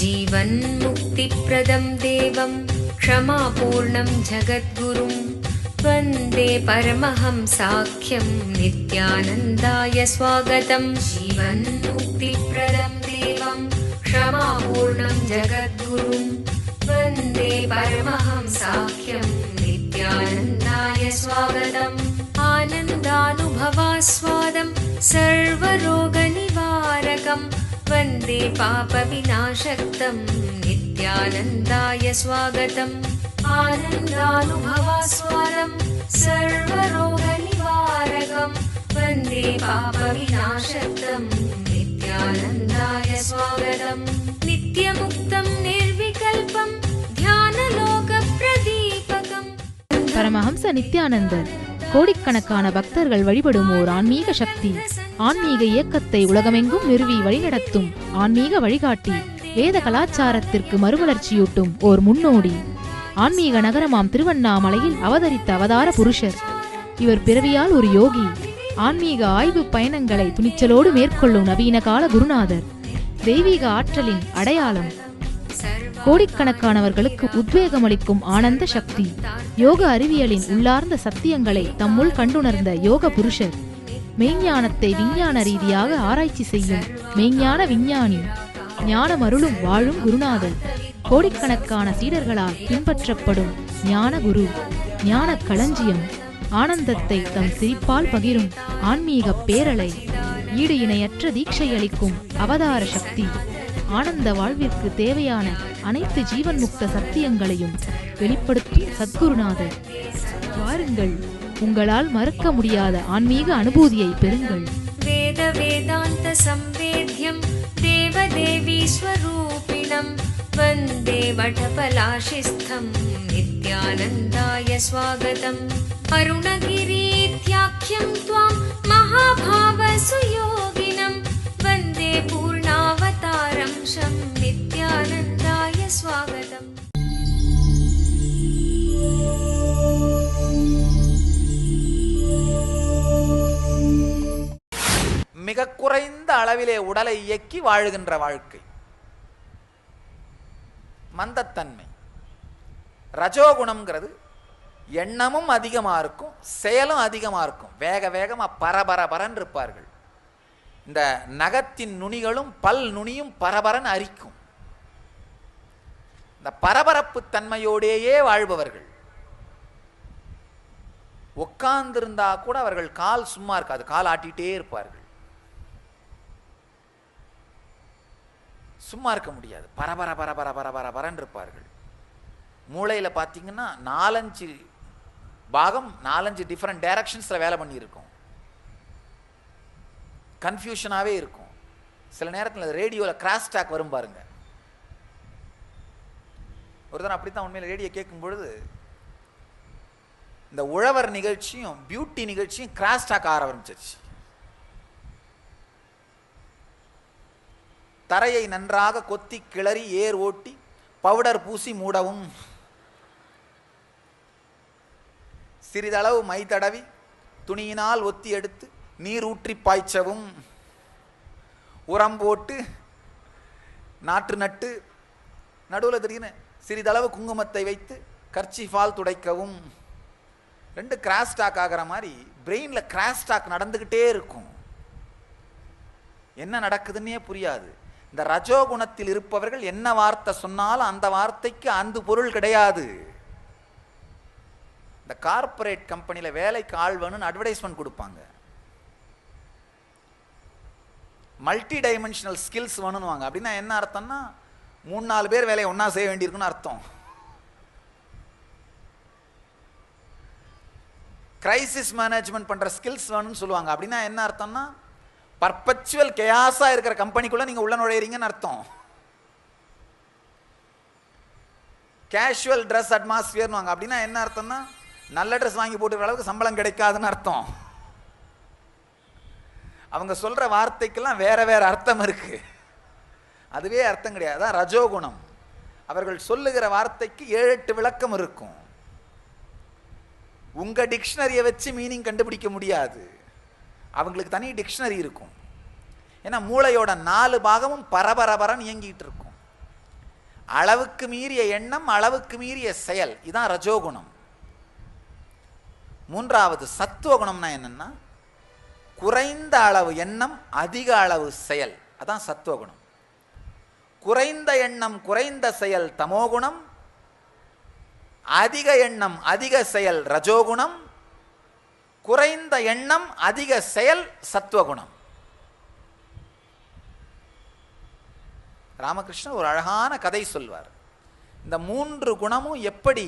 जीवन्मुक्तिप्रदं देवं क्षमापूर्णं जगद्गुरुं वन्दे परमहंसाख्यं नित्यानन्दाय स्वागतं। जीवन्मुक्तिप्रदं देवं क्षमापूर्णं जगद्गुरुं वन्दे परमहंसाख्यं नित्यानन्दाय स्वागतम्। आनन्दानुभवास्वादं सर्वरोगनिवारकं वन्दे पापविनाशक्तं नित्यानन्दाय स्वागतम्। आनन्दानुभवास्वादं सर्वरोगनिवारकं वन्दे पापविनाशक्तं नित्यानन्दाय स्वागतम्। नित्यमुक्तं निर्विकल्पं ध्यानलोकप्रदीपकम्। பரமஹம்ச நித்யானந்தர் கோடிக்கணக்கான பக்தர்கள் வழிபடும் ஓர் ஆன்மீக சக்தி. ஆன்மீக இயக்கத்தை உலகமெங்கும் நிறுவி வழிநடத்தும் ஆன்மீக வழிகாட்டி. வேத கலாச்சாரத்திற்கு மறுமலர்ச்சியூட்டும் ஓர் முன்னோடி. ஆன்மீக நகரமாம் திருவண்ணாமலையில் அவதரித்த அவதார புருஷர். இவர் பிறவியால் ஒரு யோகி. ஆன்மீக ஆய்வு பயணங்களை துணிச்சலோடு மேற்கொள்ளும் நவீன கால குருநாதர். தெய்வீக ஆற்றலின் அடையாளம். கோடிக்கணக்கானவர்களுக்கு உத்வேகமளிக்கும் ஆனந்த சக்தி. யோக அறிவியலின் உள்ளார்ந்த சத்தியங்களை தம்முள் கண்டுணர்ந்த யோக புருஷர். மெய்ஞானத்தை விஞ்ஞான ரீதியாக ஆராய்ச்சி செய்யும் மெய்ஞான விஞ்ஞானி. ஞானமருளும் வாழும் குருநாதர். கோடிக்கணக்கான சீடர்களால் பின்பற்றப்படும் ஞான குரு. ஞான களஞ்சியம். ஆனந்தத்தை தம் சிரிப்பால் பகிரும் ஆன்மீக பேரலை. ஈடு இணையற்ற தீட்சையளிக்கும் அவதார சக்தி. ஆனந்த வாழ்விற்கு தேவையான அனைத்து ஜீவன் முக்த சத்தியங்களையும் வெளிப்படுத்தும் சத்குருநாதர். வாருங்கள், உங்களால் மறக்க முடியாத ஆன்மீக அனுபூதியை பெறுங்கள். வேத வேதாந்த சம்வேத்யம் தேவதேவி ஸ்வரூபிணம் வந்தே வடபலாஷிஸ்தம் நித்யானந்தாய ஸ்வாகதம். அருணகிரீத்யாख्यं त्वां महाभावसुयोगिनं वन्दे पूर्णावतारं शं नित्यानन्दाय स्वागतम्. மிக குறைந்த அளவிலே உடலை இயக்கி வாழுகின்ற வாழ்க்கை. மந்தத்தன்மை. ரஜோகுணம்ங்கிறது எண்ணமும் அதிகமாக இருக்கும், செயலும் அதிகமாக இருக்கும். வேக வேகமாக பரபரபரன் இருப்பார்கள். இந்த நகத்தின் நுனிகளும் பல் நுனியும் பரபரன் அரிக்கும். இந்த பரபரப்பு தன்மையோடேயே வாழ்பவர்கள். உட்கார்ந்திருந்தா கூட அவர்கள் கால் சும்மா இருக்காது, கால் ஆட்டிகிட்டே இருப்பார்கள். சும்மா இருக்க முடியாது, பரபர பரபர பரபரபரன் இருப்பார்கள். மூளையில் பார்த்தீங்கன்னா 4-5 பாகம் 4-5 டிஃப்ரெண்ட் டைரக்ஷன்ஸில் வேலை பண்ணியிருக்கோம். கன்ஃபியூஷனாகவே இருக்கும். சில நேரத்தில் ரேடியோவில் கிராஸ் டாக் வரும் பாருங்க. ஒரு தடவை அப்படி தான் உண்மையில் ரேடியோ கேட்கும் பொழுது இந்த உழவர் நிகழ்ச்சியும் பியூட்டி நிகழ்ச்சியும் கிராஸ் டாக் ஆரம்பிச்சிருச்சு. தரையை நன்றாக கொத்தி கிளறி ஏர் ஓட்டி பவுடர் பூசி மூடவும், சிறிதளவு மை தடவி துணியினால் ஒத்தி எடுத்து நீர் ஊற்றி பாய்ச்சவும், உரம் போட்டு நாற்று நட்டு நடுவில் திடீர்னு சிறிதளவு குங்குமத்தை வைத்து கர்ச்சீஃபால் துடைக்கவும். 2 கிராஸ் டாக் ஆகிற மாதிரி பிரெயினில் கிராஸ் டாக் நடந்துக்கிட்டே இருக்கும். என்ன நடக்குதுன்னே புரியாது. இந்த ரஜோகுணத்தில் இருப்பவர்கள் என்ன வார்த்தை சொன்னாலும் அந்த வார்த்தைக்கு அந்த பொருள் கிடையாது. இந்த கார்பரேட் கம்பெனியில் வேலைக்கு ஆள் வேணும்னு அட்வர்டைஸ்மெண்ட் கொடுப்பாங்க. மல்டி டைமென்ஷனல் ஸ்கில்ஸ் வேணும்னுவாங்க. அப்படின்னா என்ன அர்த்தம்னா 3-4 பேர் வேலையை ஒன்றா செய்ய வேண்டியிருக்குன்னு அர்த்தம். கிரைசிஸ் மேனேஜ்மெண்ட் பண்ணுற ஸ்கில்ஸ் வேணும்னு சொல்லுவாங்க. அப்படின்னா என்ன அர்த்தம்னா பர்பச்சுவல் கேயாஸாக இருக்கிற கம்பெனிக்குள்ளே நீங்கள் உள்ள நுழையிறீங்கன்னு அர்த்தம். கேஷுவல் ட்ரெஸ் அட்மாஸ்பியர்னுவாங்க. அப்படின்னா என்ன அர்த்தம்னா நல்ல ட்ரெஸ் வாங்கி போட்டுக்கிற அளவுக்கு சம்பளம் கிடைக்காதுன்னு அர்த்தம். அவங்க சொல்கிற வார்த்தைக்கெல்லாம் வேற வேற அர்த்தம் இருக்கு. அதுவே அர்த்தம் கிடையாது. அதான் ரஜோகுணம். அவர்கள் சொல்லுகிற வார்த்தைக்கு 7-8 விளக்கம் இருக்கும். உங்கள் டிக்ஷனரியை வச்சு மீனிங் கண்டுபிடிக்க முடியாது. அவங்களுக்கு தனி டிக்ஷனரி இருக்கும். ஏன்னா மூளையோட 4 பாகமும் பரபரபரன்னு இயங்கிட்டு இருக்கும். அளவுக்கு மீறிய எண்ணம், அளவுக்கு மீறிய செயல், இதான் ரஜோகுணம். மூன்றாவது சத்துவகுணம்னா என்னன்னா குறைந்த அளவு எண்ணம், அதிக அளவு செயல், அதான் சத்துவகுணம். குறைந்த எண்ணம் குறைந்த செயல் தமோகுணம், அதிக எண்ணம் அதிக செயல் ரஜோகுணம், குறைந்த எண்ணம் அதிக செயல் சத்துவகுணம். ராமகிருஷ்ணன் ஒரு அழகான கதை சொல்வார். இந்த 3 குணமும் எப்படி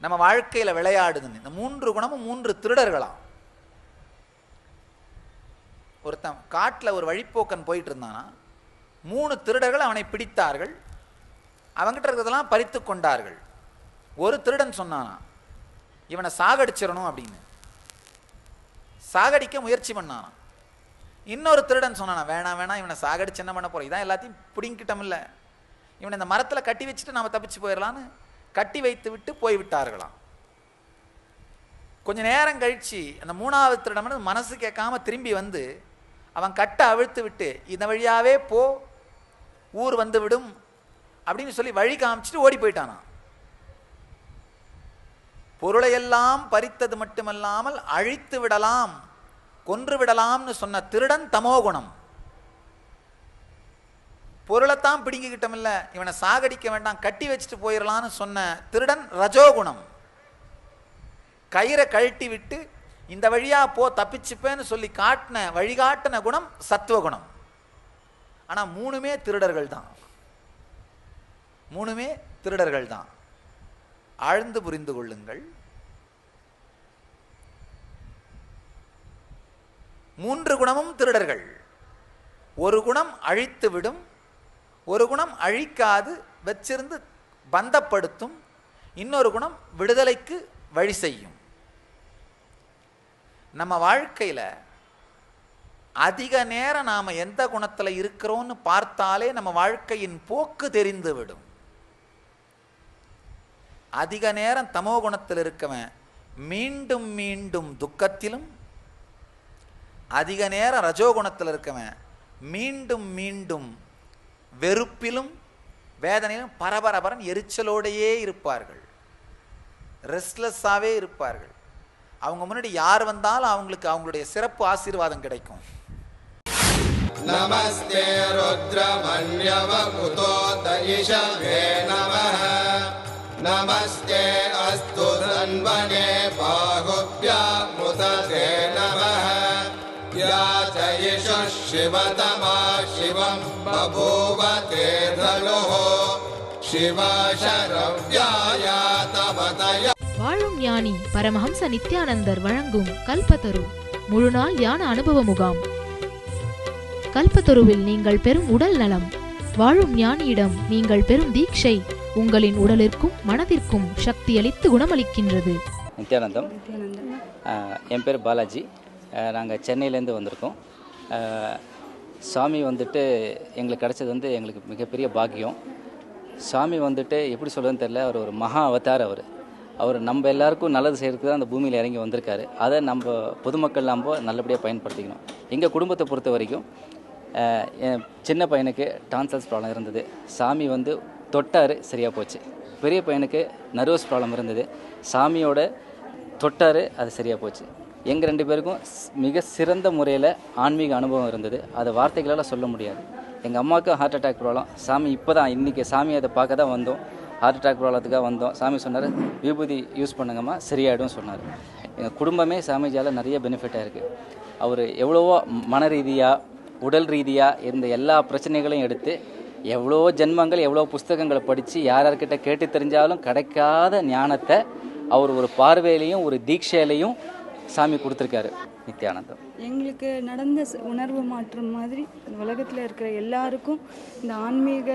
நம்ம வாழ்க்கையில விளையாடுதுன்னு. இந்த 3 குணமும் 3 திருடர்களாம். ஒருத்தன் காட்டில் ஒரு வழிப்போக்கன் போயிட்டு இருந்தானா, 3 திருடர்கள் அவனை பிடித்தார்கள். அவங்கிட்ட இருக்கிறதெல்லாம் பறித்து கொண்டார்கள். ஒரு திருடன் சொன்னானா, இவனை சாகடிச்சிடணும் அப்படின்னு. சாகடிக்க முயற்சி பண்ணானா. இன்னொரு திருடன் சொன்னானா, வேணாம் வேணாம், இவனை சாகடிச்சு என்ன பண்ண போறோம், இதான் எல்லாத்தையும் பிடிங்கிட்டோம் இல்லை, இவனை இந்த மரத்தில் கட்டி வச்சுட்டு நாம தப்பிச்சு போயிடலான்னு கட்டி வைத்து விட்டு போய்விட்டார்களாம். கொஞ்ச நேரம் கழிச்சு அந்த 3வது திருடன் மனசு கேட்காம திரும்பி வந்து அவன் கட்டை அவிழ்த்து விட்டு, இந்த வழியாவே போ, ஊர் வந்து விடும் அப்படின்னு சொல்லி வழி காமிச்சிட்டு ஓடி போயிட்டானா. பொருளையெல்லாம் பறித்தது மட்டுமல்லாமல் அழித்து விடலாம், கொன்று விடலாம்னு சொன்ன திருடன் தமோகுணம். பொருளைத்தான் பிடிங்கிக்கிட்டமில்ல, இவனை சாகடிக்க வேண்டாம், கட்டி வச்சுட்டு போயிடலான்னு சொன்ன திருடன் ரஜோகுணம். கயிறை கழட்டி விட்டு இந்த வழியா போ தப்பிச்சுப்பேன்னு சொல்லி காட்டின வழிகாட்டின குணம் சத்துவகுணம். ஆனா 3மே திருடர்கள் தான். 3மே திருடர்கள் தான். ஆழ்ந்து புரிந்து கொள்ளுங்கள். 3 குணமும் திருடர்கள். ஒரு குணம் அழித்து விடும், ஒரு குணம் அழிக்காது வச்சிருந்து பந்தப்படுத்தும், இன்னொரு குணம் விடுதலைக்கு வழி செய்யும். நம்ம வாழ்க்கையில அதிக நேரம் நாம எந்த குணத்துல இருக்கிறோம்னு பார்த்தாலே நம்ம வாழ்க்கையின் போக்கு தெரிந்து விடும். அதிக நேரம் தமோ குணத்தில் இருக்கவன் மீண்டும் மீண்டும் துக்கத்திலும், அதிக நேரம் ரஜோகுணத்தில் இருக்கவன் மீண்டும் மீண்டும் வெறுப்பிலும் வேதனையிலும் பரபரபரன் எரிச்சலோடையே இருப்பார்கள், ரெஸ்ட்லெஸ்ஸாகவே இருப்பார்கள். அவங்க முன்னாடி யார் வந்தாலும் அவங்களுக்கு அவங்களுடைய சிறப்பு ஆசீர்வாதம் கிடைக்கும். நமஸ்தே ருத்ரமன்யவ குதோதயிஷவே நமஹ. நமஸ்தே அஸ்து தன்வனே பாகுப்யாமுததே நமஹ. யாச்சயிஷு சிவதமா சிவம் பபூவ தே தனுः. சிவசரவ்யாயா தவதய. வாழும் ஞானி பரமஹம்ச நித்யானந்தர் வழங்கும் கல்பத்தரு முழுநாள் ஞான அனுபவ முகாம். கல்பத்தருவில் நீங்கள் பெறும் உடல் நலம், வாழும் ஞானியிடம் நீங்கள் பெறும் தீட்சை உங்களின் உடலிற்கும் மனதிற்கும் சக்தி அளித்து குணமளிக்கின்றது. நித்யானந்தம். என் பேர் பாலாஜி. நாங்கள் சென்னையிலேருந்து வந்திருக்கோம். சாமி வந்துட்டு எங்களுக்கு கிடச்சது எங்களுக்கு மிகப்பெரிய பாக்கியம். சாமி வந்துட்டு எப்படி சொல்கிறதுன்னு தெரியல, அவர் ஒரு மகா அவதார். அவர் நம்ம எல்லாருக்கும் நல்லது செய்கிறதுக்கு தான் அந்த பூமியில் இறங்கி வந்திருக்காரு. அதை நம்ம பொதுமக்கள் நம்ம நல்லபடியாக பயன்படுத்திக்கணும். எங்கள் குடும்பத்தை பொறுத்த வரைக்கும் என் சின்ன பையனுக்கு டான்சல்ஸ் ப்ராப்ளம் இருந்தது. சாமி தொட்டார், சரியாக போச்சு. பெரிய பையனுக்கு நர்வஸ் ப்ராப்ளம் இருந்தது. சாமியோட தொட்டார், அது சரியாக போச்சு. எங்கள் 2 பேருக்கும் மிக சிறந்த முறையில் ஆன்மீக அனுபவம் இருந்தது. அதை வார்த்தைகளால் சொல்ல முடியாது. எங்கள் அம்மாவுக்கு ஹார்ட் அட்டாக் ப்ராப்ளம். சாமி இப்போ தான் இன்றைக்கி சாமி அதை பார்க்க தான் வந்தோம். ஹார்ட் அட்டாக் ப்ராப்ளத்துக்காக வந்தோம். சாமி சொன்னார், விபூதி யூஸ் பண்ணுங்கம்மா சரியாயிடும் சொன்னார். எங்கள் குடும்பமே சாமிஜால் நிறைய பெனிஃபிட்டாக இருக்குது. அவர் எவ்வளவோ மன ரீதியாக உடல் ரீதியாக இருந்த எல்லா பிரச்சனைகளையும் எடுத்து எவ்வளோ ஜென்மங்கள் எவ்வளோ புஸ்தகங்களை படித்து யார்கிட்ட கேட்டு தெரிஞ்சாலும் கிடைக்காத ஞானத்தை அவர் ஒரு பார்வையிலையும் ஒரு தீட்சையிலையும் சாமி கொடுத்துருக்காரு. நித்யானந்தம். எங்களுக்கு நடந்த உணர்வு மாற்றம் மாதிரி உலகத்தில் இருக்கிற எல்லாருக்கும் இந்த ஆன்மீக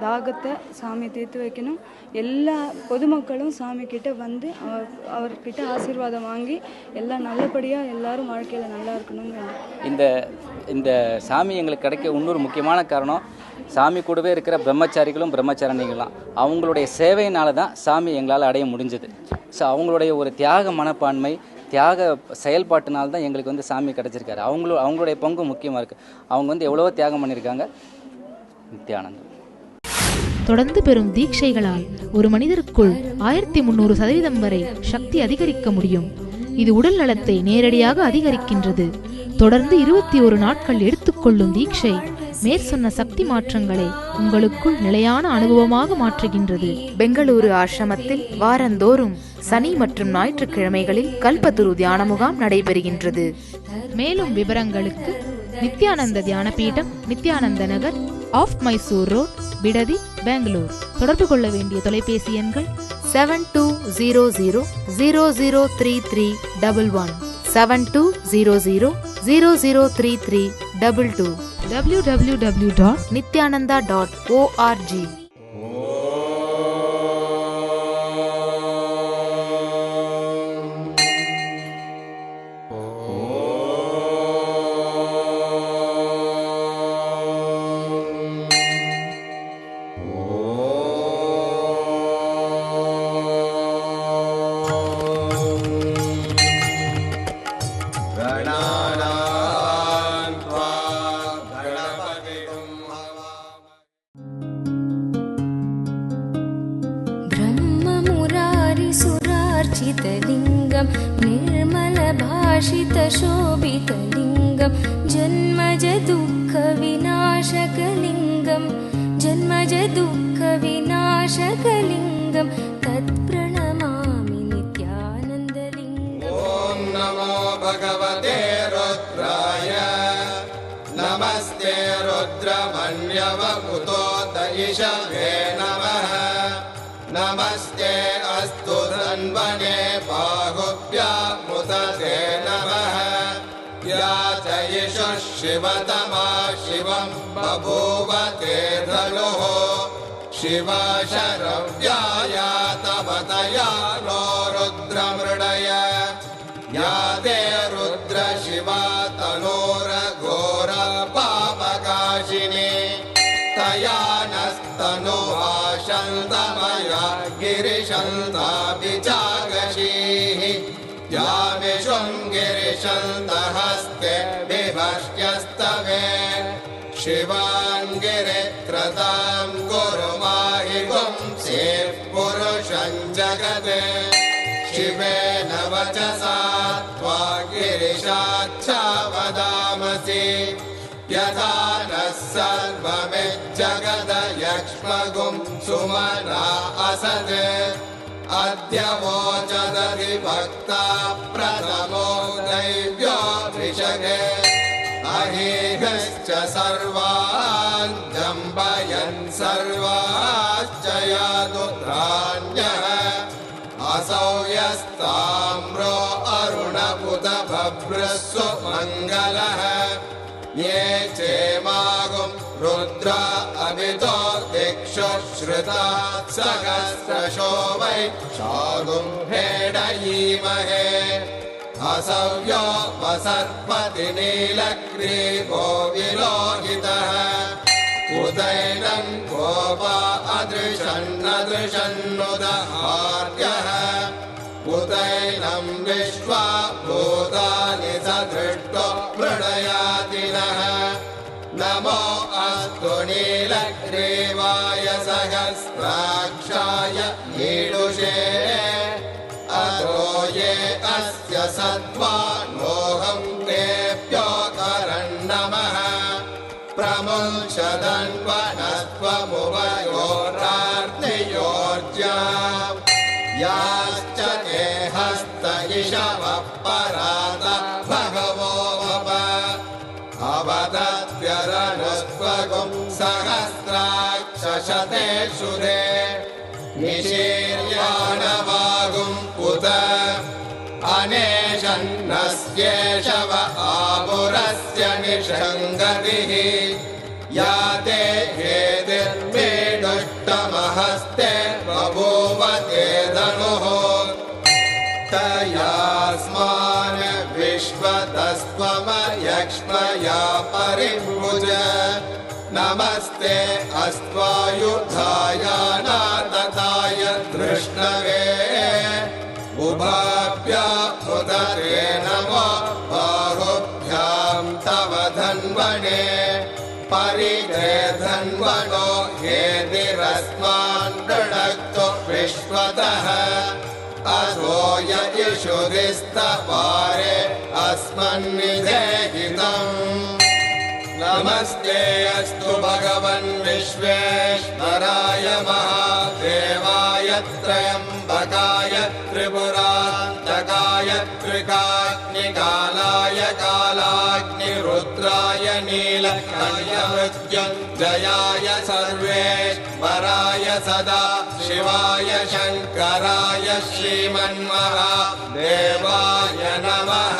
தாகத்தை சாமி தீர்த்து வைக்கணும். எல்லா பொதுமக்களும் சாமி கிட்ட வந்து அவர்கிட்ட ஆசீர்வாதம் வாங்கி எல்லாம் நல்லபடியாக எல்லாரும் வாழ்க்கையில் நல்லா இருக்கணும்னு. இந்த சாமி எங்களுக்கு கிடைக்க இன்னொரு முக்கியமான காரணம், சாமி கூடவே இருக்கிற பிரம்மச்சாரிகளும் பிரம்மச்சாரணிகள்லாம் அவங்களுடைய சேவையினால தான் சாமி எங்களால் அடைய முடிஞ்சது. ஸோ அவங்களுடைய ஒரு தியாக மனப்பான்மை, தியாக செயல்பாட்டினால்தான் எங்களுக்கு சாமி கிடச்சிருக்காரு. அவங்களுடைய பங்கு முக்கியமாக இருக்குது. அவங்க எவ்வளவோ தியாகம் பண்ணியிருக்காங்க. நித்யானந்தம். தொடர்ந்து பெறும் தீட்சைகளால் ஒரு மனிதருக்குள் 1300% வரை சக்தி அதிகரிக்க முடியும். இது உடல் நலத்தை நேரடியாக அதிகரிக்கின்றது. தொடர்ந்து 21 நாட்கள் எடுத்துக்கொள்ளும் தீட்சை மேற்சொன்ன சக்தி மாற்றங்களை உங்களுக்குள் நிலையான அனுபவமாக மாற்றுகின்றது. பெங்களூரு ஆசிரமத்தில் வாரந்தோறும் சனி மற்றும் ஞாயிற்றுக்கிழமைகளில் கல்பத்துரு தியான முகாம் நடைபெறுகின்றது. மேலும் விவரங்களுக்கு நித்யானந்த தியான பீடம், நித்யானந்த நகர், ஆஃப் மைசூர் ரோட், பிடதி, பெங்களூர். தொடர்பு கொள்ள வேண்டிய தொலைபேசி எண்கள் 7200003311, 7200003322, www.nityananda.org. ब्रह्ममुरारिसुरार्चितलिङ्गं निर्मलभाषितशोभितलिङ्गं जन्मजदुःखविनाशकलिङ्गं जन्मजदुःखविनाशकलिङ्गं तत्प्रणमामि नित्यानन्दलिङ्गम्। ॐ नमो भगवते रुद्राय नमस्ते रुद्रमन्यवकुतो दयिषवे नमः नमस्ते अस्तु धन्वने बाहुभ्यामुदते नमः या जयिषुः शिवतमा शिवं बभूव ते धनुः शिवा शरव्याया तपतया नो रुद्रमृडय या ते रुद्र शिवा तनोरघोर पापकाशिनी तया नस्तनुभाषन्तमया गिरिशन्ताभिजागशीः या विश्वं गिरिशन्तहस्ते विभष्ट्यस्तवे शिवाङ्गिरित्रतां कुरु माहि पुंसेः पुरुषं जगते शिवेन वचसा त्वा गिरिशाच्छा वदामसि यथा नः सर्वमिज्जगदयक्ष्मगुं सुमना असत् अद्य वोचदधिभक्ता प्रथमो दैव्यो वृषगे अहीहश्च सर्वान् जम्बयन् सर्वाश्च यादुत्राण्यः असौ यस्ताम्रो अरुणपुत भभ्रस्सु मङ्गलः ये चेमागुं रुद्र अभितो दिक्षु श्रुता सहस्रशो वै शागुं भेडयीमहे असव्यो वसर्पति नीलग्रीवो विलोहितः उदैनं गोपा अदृशन्नदृशन्नुदहार्यः उदैनं विश्वा भूतानि सदृष्टो मृडयातिनः नमो अस्तु नीलग्रीवाय सहस्राक्षाय ईडुषे अतो ये अस्य सत्त्वानोऽहं तेभ्यो करन्नमः प्रमुञ्चदन्वनत्वमुभयोरार्तियोर्ज्याम् याश्च ते हस्त इषवः परात भगवो वप अवदत्यरनुस्त्वगुं सहस्राक्षशतेषु ते निशीर्याणवागुं उत अनेशन्नस्येषव आपुरस्य निषङ्गतिः या ते हेतिर्मेडुष्टमहस्ते बभूव ते धनुः तयास्मान् विश्वतस्त्वमयक्ष्मया परिभुज नमस्ते अस्त्वायुधाय नातताय धृष्णवे उभाभ्यामुदते नमो बाहुभ्यां तव धन्वने परिते धन्वनो हेतिरस्मान् दृढक्तो विश्वतः असोय इषुधिस्तपारे अस्मन्निधेहितम् नमस्ते अस्तु भगवन् विश्वेश्वराय महादेवाय त्र्यम्बकाय त्रिपुरान्तकाय त्रिकाग्निकालाय कालाग्निरुद्राय नीलकण्ठमृत्युञ्जयाय सर्वेश्वराय सदा शिवाय शङ्कराय श्रीमन्महादेवाय नमः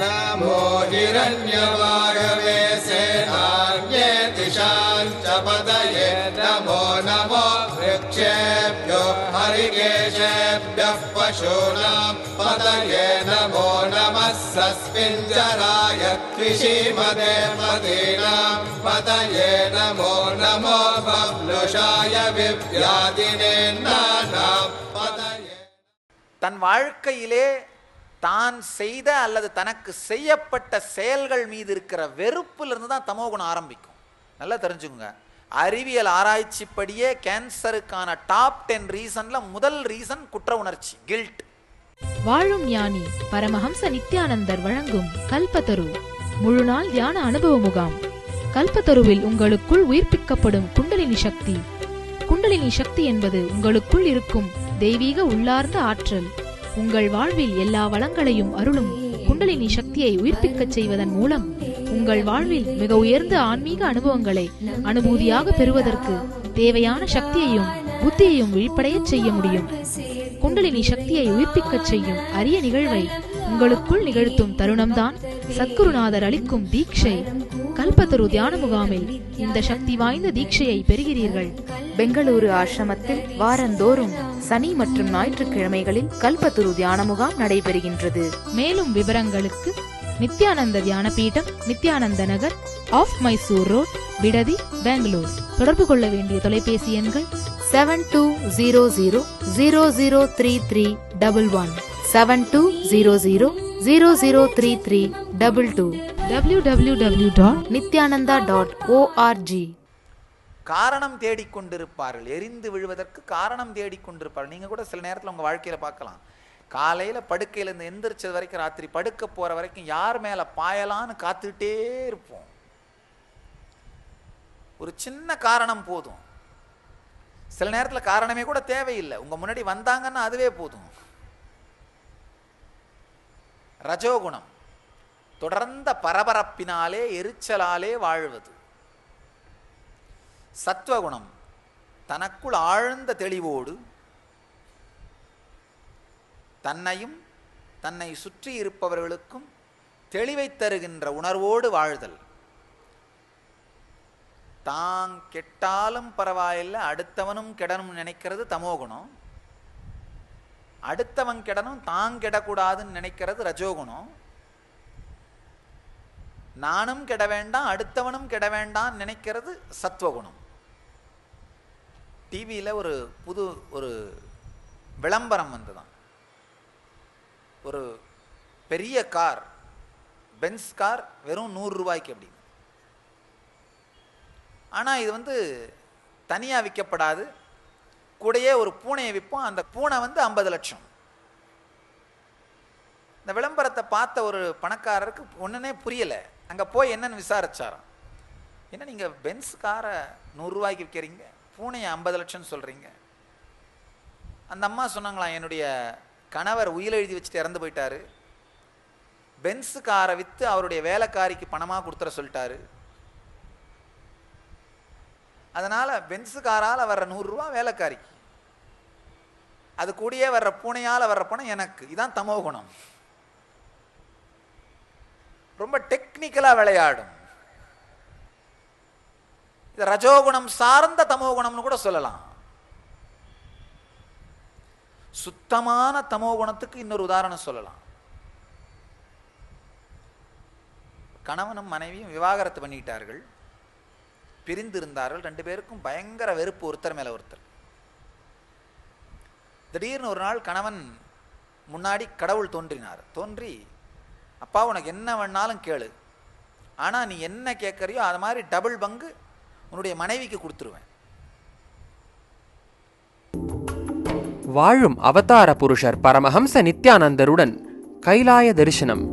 नमो हिरण्यवागवे सेनान्ये दिशां च पतये नमो नमो वृक्षेभ्यो हरिकेशेभ्यः पशूनां पतये नमो नमः सस्मिञ्जराय त्रिशीमते पदीनां पतये नमो नमो बब्लुषाय विव्याधिने नानां पतये தன் வாழ்க்கையிலே தான் செய்த அல்லது தனக்கு செய்யப்பட்ட செயல்கள் மீது இருக்கிற வெறுப்பிலிருந்து தான் தமோகுணம் ஆரம்பிக்கும். நல்லா தெரிஞ்சுங்க. அறிவியல் ஆராய்ச்சிப்படியே கேன்சருக்கான டாப் 10 ரீசன்ல முதல் ரீசன் குற்ற உணர்ச்சி, கில்ட். வாழும் ஞானி பரமஹம்ச நித்யானந்தர் வழங்கும் கல்பத்தரு முழுநாள் தியான அனுபவ முகாம். கல்பத்தருவில் உங்களுக்குள் உயிர்ப்பிக்கப்படும் குண்டலினி சக்தி. குண்டலினி சக்தி என்பது உங்களுக்குள் இருக்கும் தெய்வீக உள்ளார்ந்த ஆற்றல். உங்கள் வாழ்வில் எல்லா வளங்களையும் அருளும் குண்டலினி சக்தியை உயிர்ப்பிக்கச் செய்வதன் மூலம் உங்கள் வாழ்வில் மிக உயர்ந்த ஆன்மீக அனுபவங்களை அனுபூதியாக பெறுவதற்கு தேவையான சக்தியையும் புத்தியையும் விழிப்படையச் செய்ய முடியும். குண்டலினி சக்தியை உயிர்ப்பிக்கச் செய்யும் அரிய நிகழ்வை உங்களுக்குள் நிகழ்த்தும் தருணம்தான் சத்குருநாதர் அளிக்கும் தீட்சை. கல்பத்தரு தியான முகாமில் இந்த சக்தி வாய்ந்த தீட்சையை பெறுகிறீர்கள். பெங்களூரு ஆசிரமத்தில் வாரந்தோறும் சனி மற்றும் ஞாயிற்றுக்கிழமைகளில் கல்பத்தரு தியான முகாம் நடைபெறுகின்றது. மேலும் விவரங்களுக்கு நித்யானந்த தியான பீடம், நித்யானந்த நகர், ஆஃப் மைசூர் ரோட், பிடதி, பெங்களூர். தொடர்பு கொள்ள வேண்டிய தொலைபேசி எண்கள் 7200003311 7200003322 www.nityananda.org. காரணம் தேடிக்கொண்டிருப்பார்கள். எரிந்து விழுவதற்கு காரணம் தேடிக்கொண்டிருப்பார்கள். நீங்க கூட சில நேரத்தில் உங்க வாழ்க்கையில பார்க்கலாம். காலையில படுக்கையிலேருந்து எந்திரிச்சது வரைக்கும் ராத்திரி படுக்க போற வரைக்கும் யார் மேல பாயலான்னு காத்துக்கிட்டே இருப்போம். ஒரு சின்ன காரணம் போதும். சில நேரத்தில் காரணமே கூட தேவையில்லை. உங்க முன்னாடி வந்தாங்கன்னா அதுவே போதும். ரஜோகுணம் தொடர்ந்த பரபரப்பினாலே எரிச்சலாலே வாழ்வது. சத்வகுணம் தனக்குள் ஆழ்ந்த தெளிவோடு தன்னையும் தன்னை சுற்றி இருப்பவர்களுக்கும் தெளிவை தருகின்ற உணர்வோடு வாழ்தல். தான் கெட்டாலும் பரவாயில்லை, அடுத்தவனும் கெடணும் நினைக்கிறது தமோகுணம். அடுத்தவன் கெடணும், தான் கெடக்கூடாதுன்னு நினைக்கிறது ரஜோகுணம். நானும் கெட வேண்டாம், அடுத்தவனும் கெட வேண்டாம் நினைக்கிறது சத்வகுணம். டிவியில் ஒரு விளம்பரம் வந்துதான். ஒரு பெரிய கார், பென்ஸ் கார், வெறும் 100 ரூபாய்க்கு அப்படின்னு. ஆனால் இது தனியாக விற்கப்படாது, கூடயே ஒரு பூனையை விற்போம். அந்த பூனை 50 லட்சம். இந்த விளம்பரத்தை பார்த்த ஒரு பணக்காரருக்கு ஒன்றுனே புரியலை. அங்கே போய் என்னன்னு விசாரிச்சாராம். என்ன நீங்கள் பென்ஸ் காரை 100 ரூபாய்க்கு விற்கிறீங்க, பூனையை 50 லட்சம் சொல்கிறீங்க? அந்த அம்மா சொன்னாங்களாம், என்னுடைய கணவர் உயில் எழுதி வச்சுட்டு இறந்து போயிட்டாரு. பென்ஸ் காரை விற்று அவருடைய வேலைக்காரிக்கு பணமாக கொடுத்துற சொல்லிட்டாரு. அதனால் பென்ஸ் காரால் வர்ற 100 ரூபா வேலைக்காரிக்கு, அது கூடயே வர்ற பூனையால் வர்ற பணம் எனக்கு. இதான் தமோகுணம். ரொம்ப டெக்னிக்கலா விளையாடும். இது ரஜோகுணம் சார்ந்த தமோகுணம்னு கூட சொல்லலாம். சுத்தமான தமோகுணத்துக்கு இன்னொரு உதாரணம் சொல்லலாம். கணவனும் மனைவியும் விவாகரத்து பண்ணிட்டார்கள், பிரிந்து இருந்தார்கள். 2 பேருக்கும் பயங்கர வெறுப்பு ஒருத்தர் மேல ஒருத்தர். திடீர்னு ஒரு நாள் கணவன் முன்னாடி கடவுள் தோன்றினார். தோன்றி, அப்பா உனக்கு என்ன வேணாலும் கேளு, ஆனால் நீ என்ன கேட்குறியோ அது மாதிரி டபுள் பங்கு உன்னுடைய மனைவிக்கு கொடுத்துருவேன். வாழும் அவதார புருஷர் பரமஹம்ச நித்யானந்தருடன் கைலாய தரிசனம்.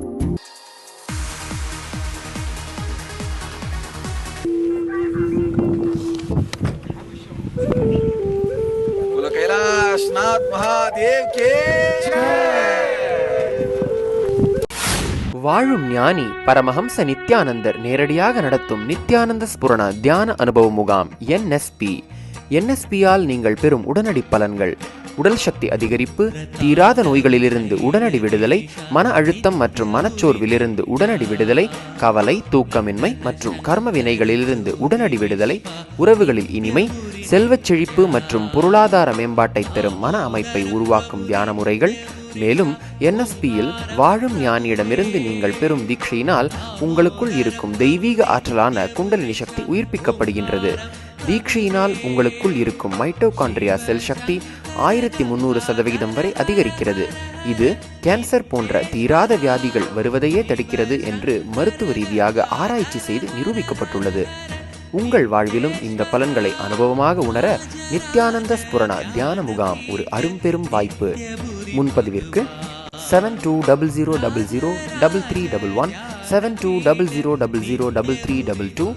கைலாஷ்நாத் மகாதேவ் கே வாழும் ஞானி பரமஹம்ச நித்யானந்தர் நேரடியாக நடத்தும் நித்யானந்த ஸ்புரண தியான அனுபவ முகாம் NSP. NSPயால் நீங்கள் பெறும் உடனடி பலன்கள்: உடல் சக்தி அதிகரிப்பு, தீராத நோய்களிலிருந்து உடனடி விடுதலை, மன அழுத்தம் மற்றும் மனச்சோர்விலிருந்து உடனடி விடுதலை, கவலை, தூக்கமின்மை மற்றும் கர்ம வினைகளிலிருந்து உடனடி விடுதலை, உறவுகளில் இனிமை, செல்வச் செழிப்பு மற்றும் பொருளாதார மேம்பாட்டை தரும் மன அமைப்பை உருவாக்கும் தியான முறைகள். மேலும் NSPயில் வாழும் ஞானியிடமிருந்து நீங்கள் பெறும் தீட்சையினால் உங்களுக்குள் இருக்கும் தெய்வீக ஆற்றலான குண்டலினி சக்தி உயிர்ப்பிக்கப்படுகின்றது. தீட்சையினால் உங்களுக்குள் இருக்கும் மைட்டோகாண்ட்ரியா செல் சக்தி 1300% வரை அதிகரிக்கிறது. இது கேன்சர் போன்ற தீராத வியாதிகள் வருவதையே தடுக்கிறது என்று மருத்துவ ரீதியாக ஆராய்ச்சி செய்து நிரூபிக்கப்பட்டுள்ளது. உங்கள் வாழ்விலும் இந்த பலன்களை அனுபவமாக உணர நித்யானந்த ஸ்புரண தியான முகாம் ஒரு அரும்பெரும் வாய்ப்பு. முன்பதிவிற்கு 7200003311 7200003322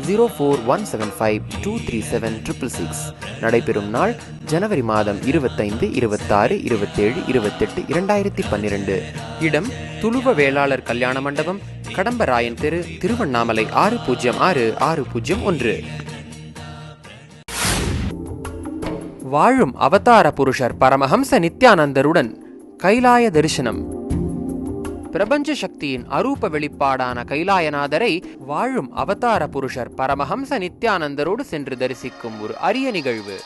0417523766. நடைபெறும் நாள் ஜனவரி மாதம் 25, 26, 27, 28, 2012. இடம் துளுவ வேளாளர் கல்யாண மண்டபம், கடம்பராயன் தெரு, திருவண்ணாமலை 606601. வாழும் அவதார புருஷர் பரமஹம்ச நித்யானந்தருடன் கைலாய தரிசனம். பிரபஞ்ச சக்தியின் அரூப வெளிப்பாடான கைலாயநாதரை வாழும் அவதார புருஷர் பரமஹம்ச நித்யானந்தரோடு சென்று தரிசிக்கும் ஒரு அரிய நிகழ்வு.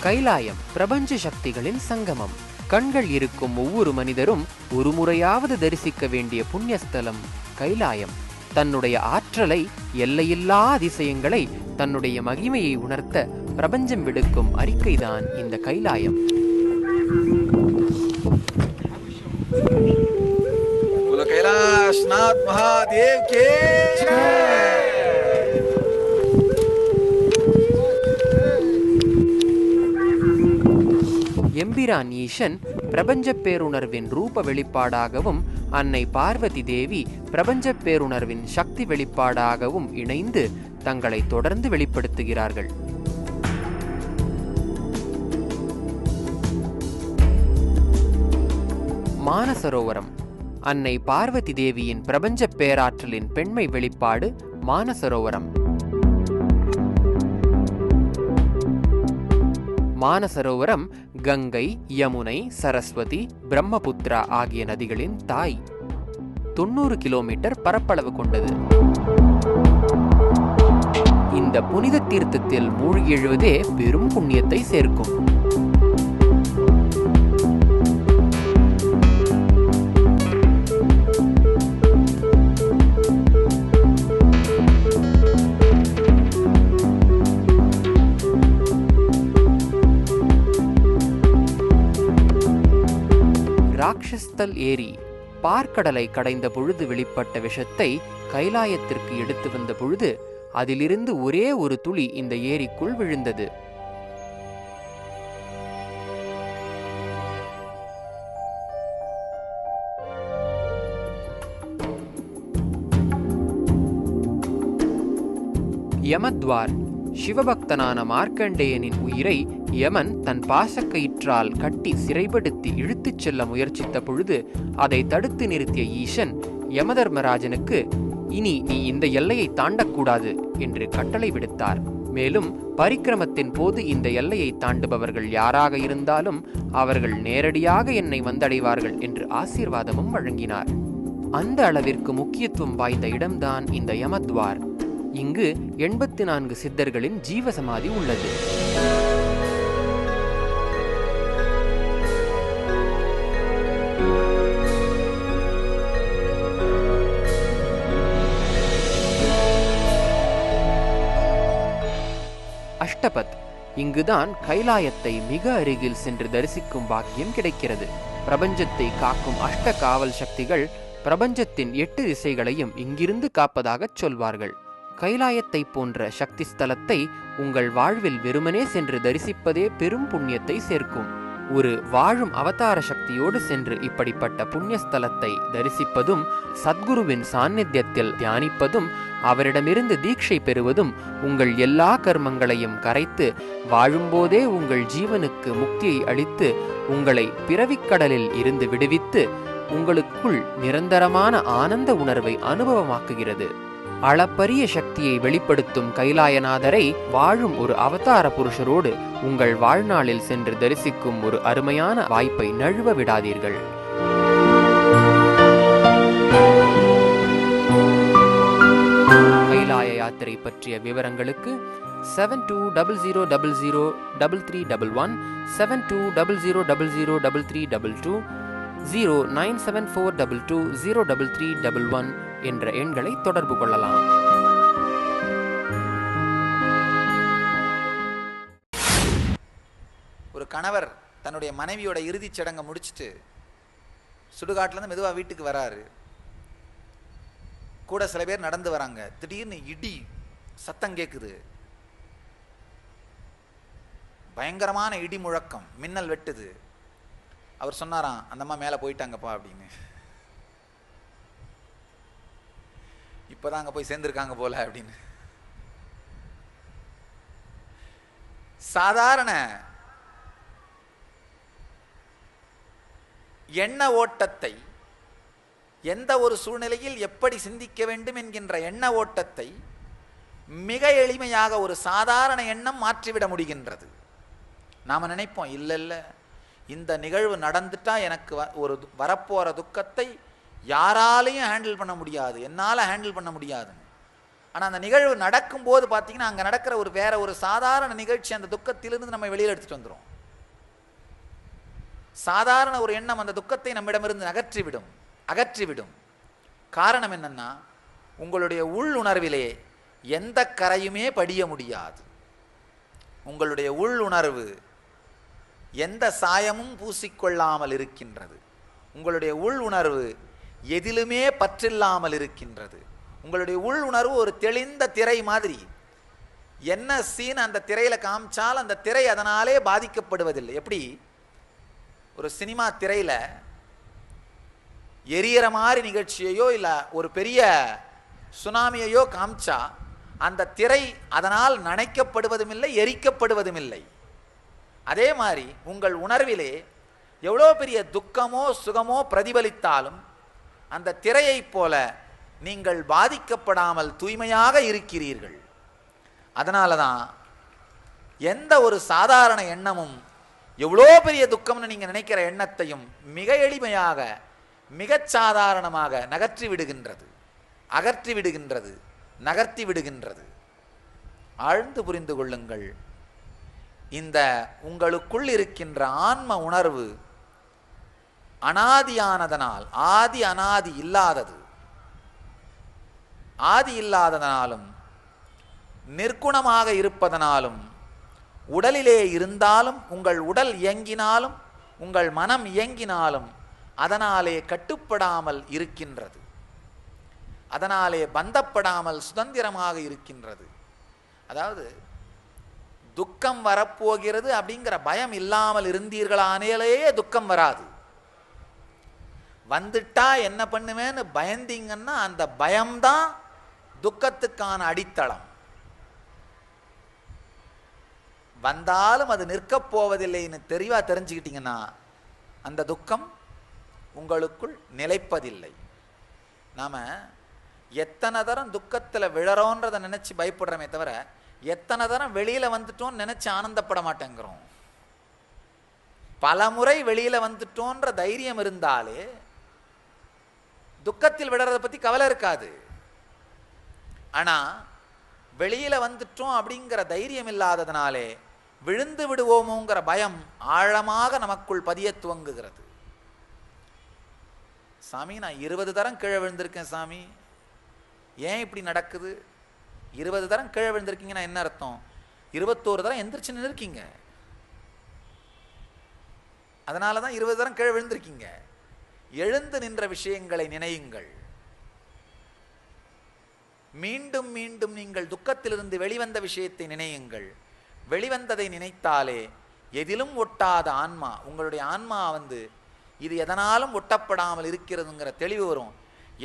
கைலாயம் பிரபஞ்ச சக்திகளின் சங்கமம். கண்கள் இருக்கும் ஒவ்வொரு மனிதரும் ஒரு முறையாவது தரிசிக்க வேண்டிய புண்ணியஸ்தலம் கைலாயம். தன்னுடைய ஆற்றலை, எல்லையில்லா அதிசயங்களை, தன்னுடைய மகிமையை உணர்த்த பிரபஞ்சம் விடுக்கும் அறிக்கைதான் இந்த கைலாயம். கைலாஷ்நாத் மகாதேவ் கே எம்பிரான் ஈசன் பிரபஞ்ச பேருணர்வின் ரூப வெளிப்பாடாகவும் அன்னை பார்வதி தேவி பிரபஞ்ச பேருணர்வின் சக்தி வெளிப்பாடாகவும் இணைந்து தங்களை தொடர்ந்து வெளிப்படுத்துகிறார்கள். மானசரோவரம் அன்னை பார்வதி தேவியின் பிரபஞ்ச பேராற்றலின் பெண்மை வெளிப்பாடு மானசரோவரம். மானசரோவரம் கங்கை, யமுனை, சரஸ்வதி, பிரம்மபுத்திரா ஆகிய நதிகளின் தாய். 90 கிலோமீட்டர் பரப்பளவு கொண்டது. இந்த புனித தீர்த்தத்தில் மூழ்கி எழுவதே பெரும் புண்ணியத்தை சேர்க்கும். ராக்ஷஸ்தல் ஏரி பார்க்கடலை கடைந்த பொழுது வெளிப்பட்ட விஷத்தை கைலாயத்திற்கு எடுத்து வந்த பொழுது அதிலிருந்து ஒரே ஒரு துளி இந்த ஏரிக்குள் விழுந்தது. யமத்வார் சிவபக்தனான மார்க்கண்டேயனின் உயிரை யமன் தன் பாசக்கயிற்றால் கட்டி சிறைப்படுத்தி இழுத்துச் செல்ல முயற்சித்த பொழுது அதை தடுத்து நிறுத்திய ஈசன் யமதர்மராஜனுக்கு இனி நீ இந்த எல்லையை தாண்டக்கூடாது என்று கட்டளை விடுத்தார். மேலும் பரிக்கிரமத்தின் போது இந்த எல்லையை தாண்டுபவர்கள் யாராக இருந்தாலும் அவர்கள் நேரடியாக என்னை வந்தடைவார்கள் என்று ஆசீர்வாதமும் வழங்கினார். அந்த அளவிற்கு முக்கியத்துவம் வாய்ந்த இடம்தான் இந்த யமத்வார். இங்கு 84 சித்தர்களின் ஜீவசமாதி உள்ளது. அஷ்டபத் இங்குதான் கைலாயத்தை மிக அருகில் சென்று தரிசிக்கும் பாக்கியம் கிடைக்கிறது. பிரபஞ்சத்தை காக்கும் அஷ்ட காவல் சக்திகள் பிரபஞ்சத்தின் 8 திசைகளையும் இங்கிருந்து காப்பதாகச் சொல்வார்கள். கைலாயத்தை போன்ற சக்தி ஸ்தலத்தை உங்கள் வாழ்வில் வெறுமனே சென்று தரிசிப்பதே பெரும் புண்ணியத்தை சேர்க்கும். ஒரு வாழும் அவதார சக்தியோடு சென்று இப்படிப்பட்ட புண்ணியஸ்தலத்தை தரிசிப்பதும், சத்குருவின் சாநித்தியத்தில் தியானிப்பதும், அவரிடமிருந்து தீட்சை பெறுவதும் உங்கள் எல்லா கர்மங்களையும் கரைத்து வாழும்போதே உங்கள் ஜீவனுக்கு முக்தியை அளித்து உங்களை பிறவிக்கடலில் இருந்து விடுவித்து உங்களுக்குள் நிரந்தரமான ஆனந்த உணர்வை அனுபவமாக்குகிறது. அளப்பரிய சக்தியை வெளிப்படுத்தும் கைலாயநாதரை வாழும் ஒரு அவதார புருஷரோடு உங்கள் வாழ்நாளில் சென்று தரிசிக்கும் ஒரு அருமையான வாய்ப்பை நழுவ விடாதீர்கள். கைலாய யாத்திரை பற்றிய விவரங்களுக்கு 7200003311 7200003322 09742203311 என்ற எண்களை தொடர்பு கொள்ளலாம். ஒரு கணவர் தன்னுடைய மனைவியோட இறுதிச் சடங்கை முடிச்சுட்டு சுடுகாட்டிலேருந்து மெதுவாக வீட்டுக்கு வராரு. கூட சில பேர் நடந்து வராங்க. திடீர்னு இடி சத்தம் கேட்குது. பயங்கரமான இடி முழக்கம், மின்னல் வெட்டுது. அவர் சொன்னாராம், அந்த அம்மா மேலே போயிட்டாங்கப்பா அப்படின்னு. இப்போதான் அங்கே போய் சேர்ந்துருக்காங்க போல அப்படின்னு. சாதாரண எண்ண ஓட்டத்தை, எந்த ஒரு சூழ்நிலையில் எப்படி சிந்திக்க வேண்டும் என்கின்ற எண்ண ஓட்டத்தை மிக எளிமையாக ஒரு சாதாரண எண்ணம் மாற்றிவிட முடிகின்றது. நாம் நினைப்போம், இல்லை இல்லை, இந்த நிகழ்வு நடந்துட்டா எனக்கு ஒரு வரப்போகிற துக்கத்தை யாராலையும் ஹேண்டில் பண்ண முடியாது, என்னால் ஹேண்டில் பண்ண முடியாதுன்னு. ஆனால் அந்த நிகழ்வு நடக்கும்போது பார்த்தீங்கன்னா அங்கே நடக்கிற வேற ஒரு சாதாரண நிகழ்ச்சி அந்த துக்கத்திலிருந்து நம்ம வெளியில் எடுத்துகிட்டு வந்துடும். சாதாரண ஒரு எண்ணம் அந்த துக்கத்தை நம்மிடமிருந்து அகற்றிவிடும். காரணம் என்னன்னா, உங்களுடைய உள்ளுணர்விலே எந்த கரையுமே படிய முடியாது. உங்களுடைய உள்ளுணர்வு எந்த சாயமும் பூசிக்கொள்ளாமல் இருக்கின்றது. உங்களுடைய உள்ளுணர்வு எதிலுமே பற்றில்லாமல் இருக்கின்றது. உங்களுடைய உள்ளுணர்வு ஒரு தெளிந்த திரை மாதிரி. என்ன சீன் அந்த திரையில காமிச்சால் அந்த திரை அதனாலே பாதிக்கப்படுவதில்லை. எப்படி ஒரு சினிமா திரையில எரியற மாதிரி நிகழ்ச்சியையோ இல்ல ஒரு பெரிய சுனாமியையோ காமிச்சா அந்த திரை அதனால் நனைக்கப்படுவதும் இல்லை, எரிக்கப்படுவதும் இல்லை. அதே மாதிரி உங்கள் உணர்விலே எவ்வளோ பெரிய துக்கமோ சுகமோ பிரதிபலித்தாலும் அந்த திரையைப் போல நீங்கள் பாதிக்கப்படாமல் தூய்மையாக இருக்கிறீர்கள். அதனால தான் எந்த ஒரு சாதாரண எண்ணமும் எவ்வளோ பெரிய துக்கம்னு நீங்கள் நினைக்கிற எண்ணத்தையும் மிக எளிமையாக மிகச் சாதாரணமாக நகர்த்தி விடுகின்றது, நகர்த்தி விடுகின்றது. ஆழ்ந்து புரிந்து கொள்ளுங்கள். இந்த உங்களுக்குள் இருக்கின்ற ஆன்ம உணர்வு அனாதியானதனால், அனாதி இல்லாததனாலும் நிர்குணமாக இருப்பதனாலும் உடலிலே இருந்தாலும் உங்கள் உடல் இயங்கினாலும் உங்கள் மனம் இயங்கினாலும் அதனாலே கட்டுப்படாமல் இருக்கின்றது. அதனாலே பந்தப்படாமல் சுதந்திரமாக இருக்கின்றது. அதாவது துக்கம் வரப்போகிறது அப்படிங்கிற பயம் இல்லாமல் இருந்தீர்களானேலேயே துக்கம் வராது. வந்துட்டா என்ன பண்ணுவேன்னு பயந்தீங்கன்னா அந்த பயம்தான் துக்கத்துக்கான அடித்தளம். வந்தாலும் அது நிற்கப் போவதில்லைன்னு தெளிவா தெரிஞ்சுக்கிட்டீங்கன்னா அந்த துக்கம் உங்களுக்குள் நிலைப்பதில்லை. நாம எத்தனை தரம் துக்கத்தில் விழறோன்றதை நினைச்சு பயப்படுறோமே தவிர எத்தனை தரம் வெளியில வந்துட்டோம்னு நினைச்சு ஆனந்தப்பட மாட்டேங்கிறோம். பல முறை வெளியில வந்துட்டோன்ற தைரியம் இருந்தாலே துக்கத்தில் விடுறத பத்தி கவலை இருக்காது. ஆனா வெளியில வந்துட்டோம் அப்படிங்கிற தைரியம் இல்லாததுனாலே விழுந்து விடுவோமோங்கிற பயம் ஆழமாக நமக்குள் பதிய துவங்குகிறது. சாமி, நான் 20 தரம் கீழே விழுந்திருக்கேன் சாமி, ஏன் இப்படி நடக்குது? 20 தரம் கீழே விழுந்திருக்கீங்கன்னா என்ன அர்த்தம்? 21 தரம் எந்திரிச்சு நின்றுருக்கீங்க. அதனால தான் 20 தரம் கீழே விழுந்திருக்கீங்க. எழுந்து நின்ற விஷயங்களை நினையுங்கள். மீண்டும் மீண்டும் நீங்கள் துக்கத்திலிருந்து வெளிவந்த விஷயத்தை நினையுங்கள். வெளிவந்ததை நினைத்தாலே எதிலும் ஒட்டாத ஆன்மா, உங்களுடைய ஆன்மா இது எதனாலும் ஒட்டப்படாமல் இருக்கிறதுங்கிற தெளிவு வரும்.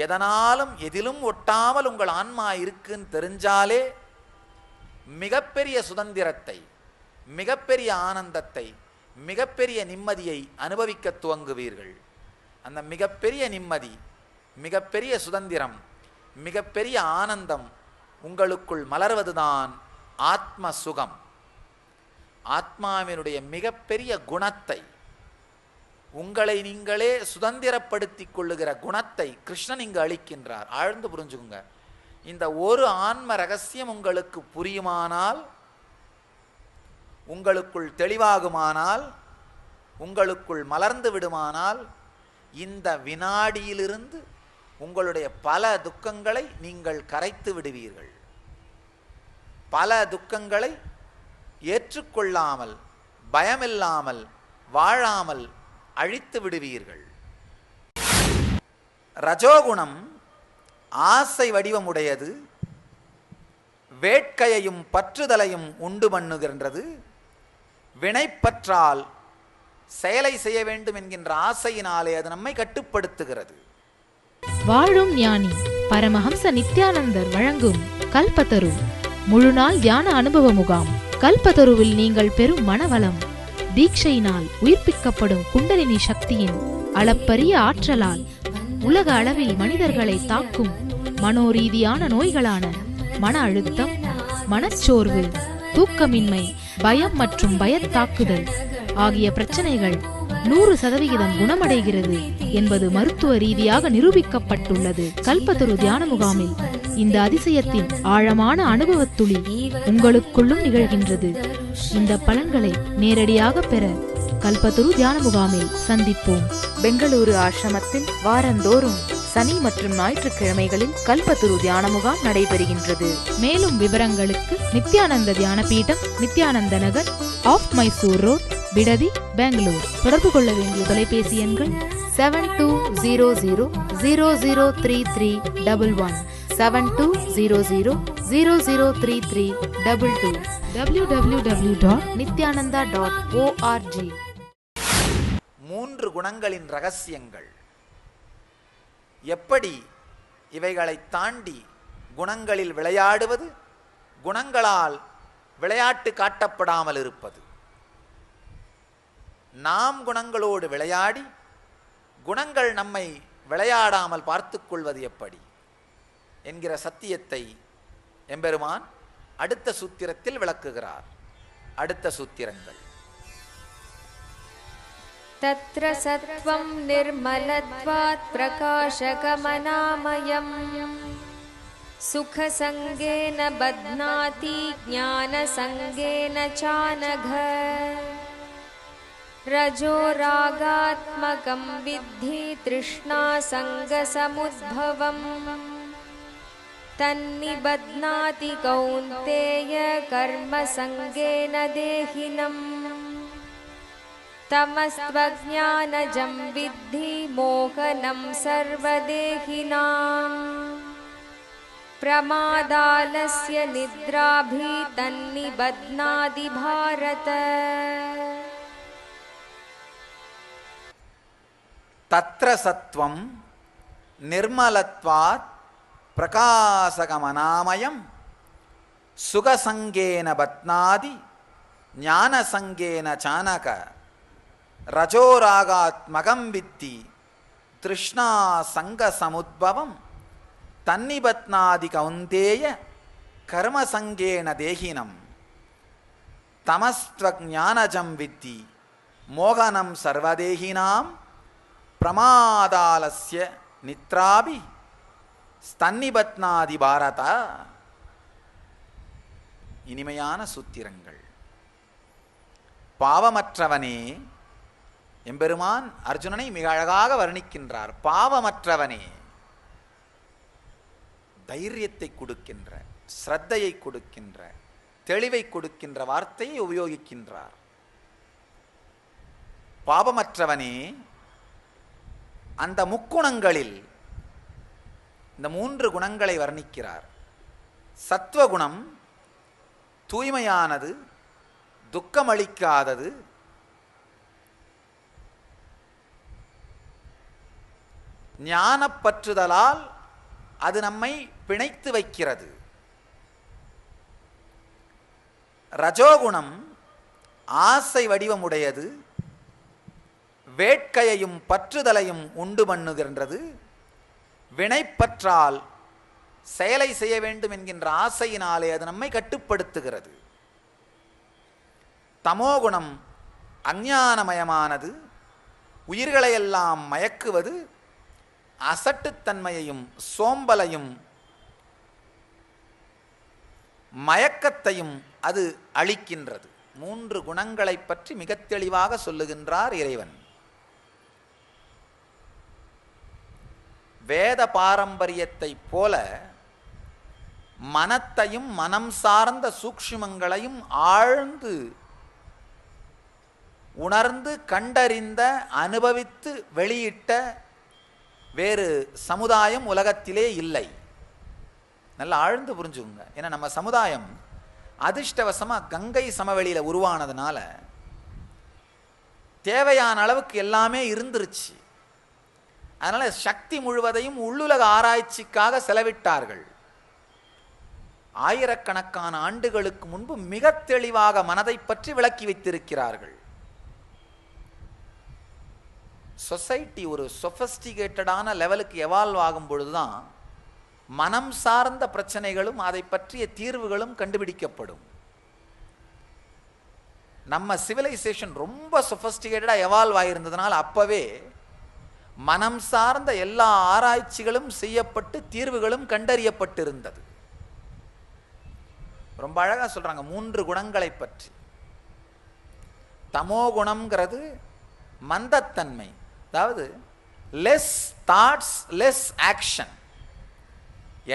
எதனாலும் எதிலும் ஒட்டாமல் உங்கள் ஆன்மா இருக்குன்னு தெரிஞ்சாலே மிகப்பெரிய சுதந்திரத்தை, மிகப்பெரிய ஆனந்தத்தை, மிகப்பெரிய நிம்மதியை அனுபவிக்க துவங்குவீர்கள். அந்த மிகப்பெரிய நிம்மதி, மிகப்பெரிய சுதந்திரம், மிகப்பெரிய ஆனந்தம் உங்களுக்குள் மலர்வதுதான் ஆத்ம சுகம். ஆத்மாவினுடைய மிகப்பெரிய குணத்தை, உங்களை நீங்களே சுதந்திரப்படுத்திக் கொள்ளுகிற குணத்தை கிருஷ்ணன் இங்கு அளிக்கின்றார். ஆழ்ந்து புரிஞ்சுக்குங்க. இந்த ஒரு ஆன்ம ரகசியம் உங்களுக்கு புரியுமானால், உங்களுக்குள் தெளிவாகுமானால், உங்களுக்குள் மலர்ந்து விடுமானால், இந்த வினாடியிலிருந்து உங்களுடைய பல துக்கங்களை நீங்கள் கரைத்து விடுவீர்கள். பல துக்கங்களை ஏற்றுக்கொள்ளாமல், பயமில்லாமல் வாழாமல் அழித்து விடுவீர்கள். ரஜோகுணம் ஆசை வடிவமுடையது, வேட்கையையும் பற்றுதலையும் உண்டு பண்ணுகின்றது. வினைப்பற்றால் செயலை செய்ய வேண்டும் என்கின்ற ஆசையினாலே அது நம்மை கட்டுப்படுத்துகிறது. வாழும் ஞானி பரமஹம்ச நித்யானந்தர் வழங்கும் கல்பத்தரு முழுநாள் தியான அனுபவ முகாம். கல்பத்தருவில் நீங்கள் பெறும் மனவளம், தீட்சையினால் உயிர்ப்பிக்கப்படும் குண்டலினி சக்தியின் அளப்பரிய ஆற்றலால் உலக அளவில் மனிதர்களை தாக்கும் மனோரீதியான நோய்களான மன அழுத்தம், மனச்சோர்வு, தூக்கமின்மை, பயம் மற்றும் பயத்தாக்குதல் ஆகிய பிரச்சனைகள் 100% குணமடைகிறது என்பது மருத்துவ ரீதியாக நிரூபிக்கப்பட்டுள்ளது. கல்பத்தரு தியான முகாமில் இந்த அதிசயத்தின் ஆழமான அனுபவத்துளி உங்களுக்குள்ளும் நிகழ்கின்றது. இந்த பலன்களை நேரடியாக பெற கல்பத்தரு தியான முகாமில் சந்திப்போம். பெங்களூரு ஆசிரமத்தில் வாரந்தோறும் சனி மற்றும் ஞாயிற்றுக்கிழமைகளில் கல்பத்தரு தியான முகாம் நடைபெறுகின்றது. மேலும் விவரங்களுக்கு நித்யானந்த தியான பீடம், நித்யானந்த நகர், ஆஃப் மைசூர் ரோட், பிடதி, பெங்களூர். தொடர்பு கொள்ள வேண்டிய தொலைபேசி எண்கள் 7200003311, 7200003322, www.nithyananda.org. 3 குணங்களின் ரகசியங்கள். எப்படி இவைகளை தாண்டி குணங்களில் விளையாடுவது, குணங்களால் விளையாட்டு காட்டப்படாமல் இருப்பது, நாம் குணங்களோடு விளையாடி குணங்கள் நம்மை விளையாடாமல் பார்த்து கொள்வது எப்படி என்கிற சத்தியத்தை எம்பெருமான் அடுத்த சூத்திரத்தில் விளக்குகிறார். அடுத்த சூத்திரங்கள். तत्र सत्त्वं निर्मलत्वात् प्रकाशकमनामयम् सुखसङ्गेन बध्नाति ज्ञानसङ्गेन चानघ रजो रागात्मकं विद्धि तृष्णासङ्गसमुद्भवम् तन्निबध्नाति कौन्तेय कर्मसङ्गेन देहिनम् तमस्त्वज्ञानजं विद्धि मोहनं सर्वदेहिनां प्रमादालस्य निद्राभि तन्निबध्नाति भारत तत्र सत्वं निर्मलत्वात् प्रकाशकमनामयं सुखसङ्गेन बध्नाति ज्ञानसङ्गेन चानक रजोरागात्मकं विद्धि तृष्णासङ्गसमुद्भवं तन्निबध्नाति कौन्तेय कर्मसङ्गेन देहिनं तमस्त्वज्ञानजं विद्धि मोहनं सर्वदेहिनां प्रमादालस्य निद्राभि तन्निबध्नाति भारत. இனிமையான சூத்திரங்கள். பாவமற்றவனே, எம்பெருமான் அர்ஜுனனை மிக அழகாக வர்ணிக்கின்றார். பாவமற்றவனே, தைரியத்தை கொடுக்கின்ற, ஸ்ரத்தையை கொடுக்கின்ற, தெளிவை கொடுக்கின்ற வார்த்தையை உபயோகிக்கின்றார். பாபமற்றவனே, அந்த முக்குணங்களில் இந்த 3 குணங்களை வர்ணிக்கிறார். சத்வகுணம் தூய்மையானது, துக்கமளிக்காதது, ஞானப்பற்றுதலால் அது நம்மை பிணைத்து வைக்கிறது. ரஜோகுணம் ஆசை வடிவமுடையது, வேட்கையையும் பற்றுதலையும் உண்டு பண்ணுகின்றது. வினைப்பற்றால் செயலை செய்ய வேண்டும் என்கின்ற ஆசையினாலே அது நம்மை கட்டுப்படுத்துகிறது. தமோகுணம் அஞ்ஞானமயமானது, உயிர்களையெல்லாம் மயக்குவது, அசட்டுத்தன்மையையும் சோம்பலையும் மயக்கத்தையும் அது அளிக்கின்றது. 3 குணங்களை பற்றி மிக தெளிவாக சொல்லுகின்றார் இறைவன். வேத பாரம்பரியத்தை போல மனத்தையும் மனம் சார்ந்த சூக்ஷ்மங்களையும் ஆழ்ந்து உணர்ந்து கண்டறிந்த அனுபவித்து வெளியிட்ட வேறு சமுதாயம் உலகத்திலே இல்லை. நல்லா ஆழ்ந்து புரிஞ்சுங்க. ஏன்னா நம்ம சமுதாயம் அதிர்ஷ்டவசமாக கங்கை சமவெளியில் உருவானதுனால தேவையான அளவுக்கு எல்லாமே இருந்துருச்சு. அதனால் சக்தி முழுவதையும் உள்ளுலக ஆராய்ச்சிக்காக செலவிட்டார்கள். ஆயிரக்கணக்கான ஆண்டுகளுக்கு முன்பு மிக தெளிவாக மனதை பற்றி விளக்கி வைத்திருக்கிறார்கள். சொசைட்டி ஒரு சொஃபஸ்டிகேட்டடான லெவலுக்கு எவால்வ் ஆகும் பொழுதுதான் மனம் சார்ந்த பிரச்சனைகளும் அதை பற்றிய தீர்வுகளும் கண்டுபிடிக்கப்படும். நம்ம சிவிலைசேஷன் ரொம்ப சொஃபஸ்டிகேட்டடாக எவால்வ் ஆகியிருந்ததுனால அப்பவே மனம் சார்ந்த எல்லா ஆராய்ச்சிகளும் செய்யப்பட்டு தீர்வுகளும் கண்டறியப்பட்டிருந்தது. ரொம்ப அழகாக சொல்றாங்க 3 குணங்களை பற்றி. தமோ குணம்ங்கிறது மந்தத்தன்மை, அதாவது லெஸ் தாட்ஸ் லெஸ் ஆக்ஷன்.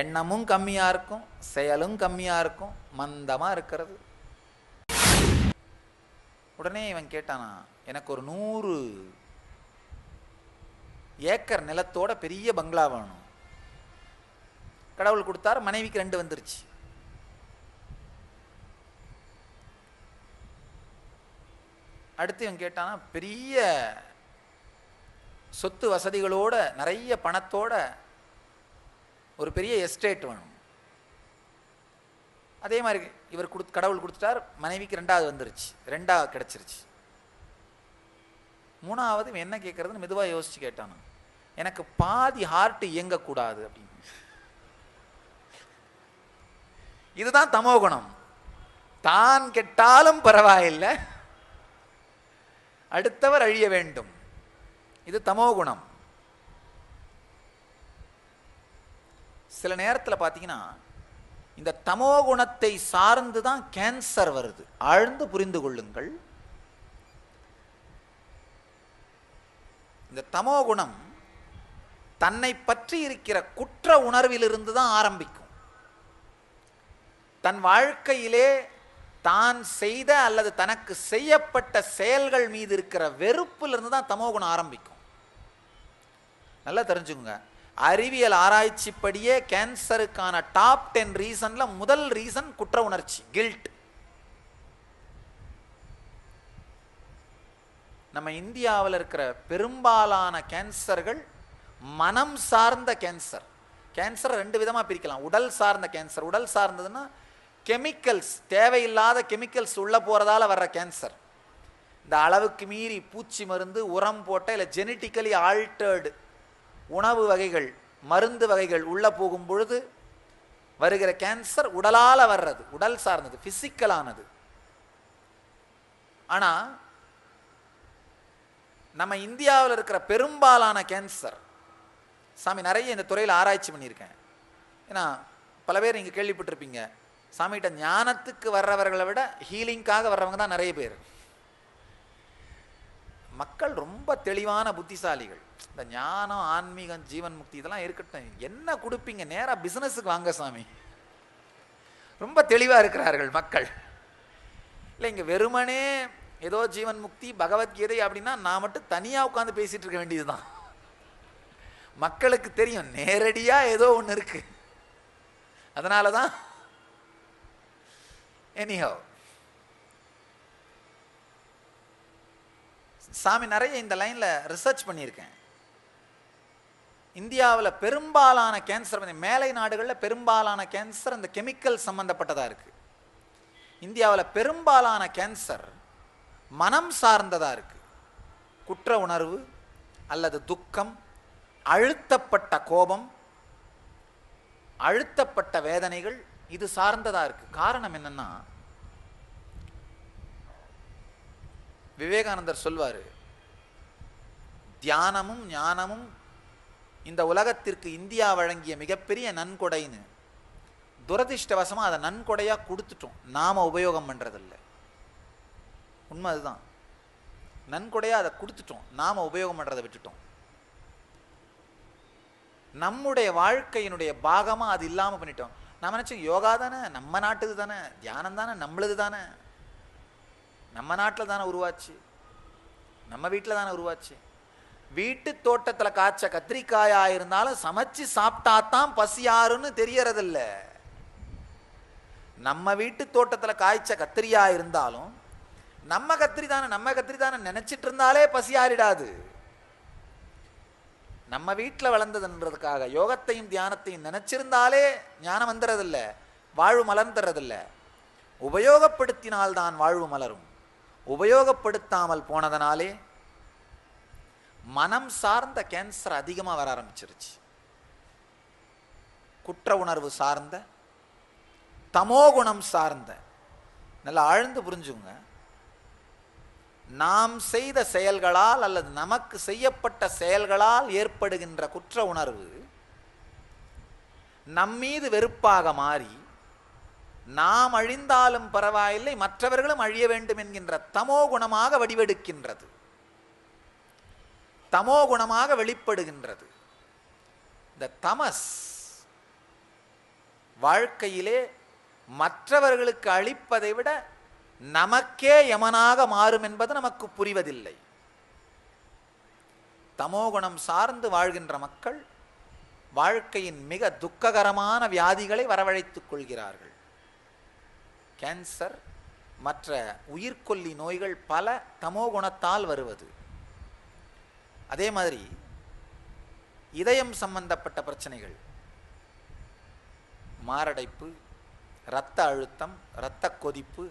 எண்ணமும் கம்மியா இருக்கும், செயலும் கம்மியா இருக்கும், மந்தமா இருக்கிறது. உடனே இவன் கேட்டானா, எனக்கு ஒரு 100 ஏக்கர் நிலத்தோட பெரிய பங்களா வேணும். கடவுள் கொடுத்தார், மனைவிக்கு 2 வந்துருச்சு. அடுத்து இவன் கேட்டானா, பெரிய சொத்து வசதிகளோட நிறைய பணத்தோட ஒரு பெரிய எஸ்டேட் வேணும். அதே மாதிரி இவர் கடவுள் கொடுத்துட்டார், மனைவிக்கு 2வது வந்துருச்சு, 2வது கிடைச்சிருச்சு. 3வது இவன் என்ன கேட்கறதுன்னு மெதுவாக யோசிச்சு கேட்டானா, எனக்கு பாதி ஹார்ட் இயங்கக்கூடாது அப்படின்னு. இதுதான் தமோகுணம். தான் கெட்டாலும் பரவாயில்லை, அடுத்தவர் அழிய வேண்டும். இது தமோகுணம். சில நேரத்தில் பார்த்தீங்கன்னா இந்த தமோகுணத்தை சார்ந்து தான் கேன்சர் வருது. ஆழ்ந்து புரிந்து கொள்ளுங்கள். இந்த தமோகுணம் தன்னை பற்றி இருக்கிற குற்ற உணர்விலிருந்து தான் ஆரம்பிக்கும். தன் வாழ்க்கையிலே தான் செய்த அல்லது தனக்கு செய்யப்பட்ட செயல்கள் மீது இருக்கிற வெறுப்பிலிருந்து தான் தமோகுணம் ஆரம்பிக்கும். நல்லா தெரிஞ்சுங்க. அறிவியல் ஆராய்ச்சிப்படியே கேன்சருக்கான டாப் 10 ரீசன்ல முதல் ரீசன் குற்ற உணர்ச்சி, கில்ட். நம்ம இந்தியாவில் இருக்கிற பெரும்பாலான கேன்சர்கள் மனம் சார்ந்த கேன்சர். கேன்சர் 2 விதமாக பிரிக்கலாம். உடல் சார்ந்த கேன்சர். உடல் சார்ந்ததுன்னா கெமிக்கல்ஸ், தேவையில்லாத கெமிக்கல்ஸ் உள்ள போறதால வர்ற கேன்சர். இந்த அளவுக்கு மீறி பூச்சி மருந்து, உரம் போட்ட இல்லை ஜெனட்டிக்கலி ஆல்டர்டு உணவு வகைகள், மருந்து வகைகள் உள்ள போகும் பொழுது வருகிற கேன்சர் உடலால வர்றது, உடல் சார்ந்தது, பிசிக்கலானது. ஆனா நம்ம இந்தியாவில் இருக்கிற பெரும்பாலான கேன்சர், சாமி நிறைய இந்த துறையில் ஆராய்ச்சி பண்ணியிருக்கேன். ஏன்னா பல பேர் நீங்கள் கேள்விப்பட்டிருப்பீங்க, சாமிகிட்ட ஞானத்துக்கு வர்றவர்களை விட ஹீலிங்காக வர்றவங்க தான் நிறைய பேர். மக்கள் ரொம்ப தெளிவான புத்திசாலிகள். இந்த ஞானம், ஆன்மீகம், ஜீவன் முக்தி இதெல்லாம் இருக்கட்டும், என்ன கொடுப்பீங்க, நேராக பிஸ்னஸுக்கு வாங்க சாமி. ரொம்ப தெளிவா இருக்கிறார்கள் மக்கள். இல்லை இங்க வெறுமனே ஏதோ ஜீவன் முக்தி பகவத்கீதை அப்படின்னா நான் மட்டும் தனியா உட்காந்து பேசிட்டு இருக்க வேண்டியதுதான். மக்களுக்கு தெரியும் நேரடியா ஏதோ ஒன்று இருக்கு. அதனாலதான் எனிஹோ சாமி நிறைய இந்த லைன்ல ரிசர்ச் பண்ணியிருக்கேன். இந்தியாவில் பெரும்பாலான கேன்சர், மேலை நாடுகளில் பெரும்பாலான கேன்சர் இந்த கெமிக்கல் சம்பந்தப்பட்டதா இருக்கு. இந்தியாவில் பெரும்பாலான கேன்சர் மனம் சார்ந்ததா இருக்கு. குற்ற உணர்வு அல்லது துக்கம், அழுத்தப்பட்ட கோபம், அழுத்தப்பட்ட வேதனைகள், இது சார்ந்ததா இருக்கு. காரணம் என்னன்னா, விவேகானந்தர் சொல்வாரு, தியானமும் ஞானமும் இந்த உலகத்திற்கு இந்தியா வழங்கிய மிகப்பெரிய நன்கொடைன்னு. துரதிர்ஷ்டவசமா அதை நன்கொடையா கொடுத்துட்டோம், நாம உபயோகம் பண்றதில்லை. உண்மை அதுதான். நன்கொடையா அதை கொடுத்துட்டோம், நாம உபயோகம் பண்றதை விட்டுட்டோம். நம்முடைய வாழ்க்கையினுடைய பாகமா அது இல்லாம பண்ணிட்டோம். நம்ம நினைச்சோம் யோகா தானே நம்ம நாட்டுது தானே, தியானம் தானே நம்மளது தானே, நம்ம நாட்டில் தானே உருவாச்சு, நம்ம வீட்டில் தானே உருவாச்சு. வீட்டு தோட்டத்தில் காய்ச்ச கத்திரிக்காயா இருந்தாலும் சமைச்சு சாப்பிட்டாதான் பசியாருன்னு தெரியறதில்ல. நம்ம வீட்டு தோட்டத்தில் காய்ச்ச கத்திரியா இருந்தாலும் நம்ம கத்திரி தானே நினைச்சிட்டு இருந்தாலே பசியாரிடாது. நம்ம வீட்டில் வளர்ந்ததுன்றதுக்காக யோகத்தையும் தியானத்தையும் நினைச்சிருந்தாலே ஞானம் வந்துறதில்ல, வாழ்வு மலர்ந்துறதில்ல. உபயோகப்படுத்தினால்தான் வாழ்வு மலரும். உபயோகப்படுத்தாமல் போனதனாலே மனம் சார்ந்த கேன்சர் அதிகமாக வர ஆரம்பிச்சிருச்சு. குற்ற உணர்வு சார்ந்த, தமோகுணம் சார்ந்த. நல்லா ஆழ்ந்து புரிஞ்சுங்க, நாம் செய்த செயல்களால் அல்லது நமக்கு செய்யப்பட்ட செயல்களால் ஏற்படுகின்ற குற்ற உணர்வு நம்மீது வெறுப்பாக மாறி நாம் அழிந்தாலும் பரவாயில்லை மற்றவர்களும் அழிய வேண்டும் என்கின்ற தமோ குணமாக வடிவெடுக்கின்றது, தமோ குணமாக வெளிப்படுகின்றது. இந்த தமஸ் வாழ்க்கையிலே மற்றவர்களுக்கு அளிப்பதை விட நமக்கே யமனாக மாறும் என்பது நமக்கு புரிவதில்லை. தமோகுணம் சார்ந்து வாழ்கின்ற மக்கள் வாழ்க்கையின் மிக துக்ககரமான வியாதிகளை வரவழைத்துக் கொள்கிறார்கள். கேன்சர் மற்ற உயிர்கொல்லி நோய்கள் பல தமோகுணத்தால் வருவது. அதே மாதிரி இதயம் சம்பந்தப்பட்ட பிரச்சனைகள், மாரடைப்பு, இரத்த அழுத்தம், இரத்த கொதிப்பு,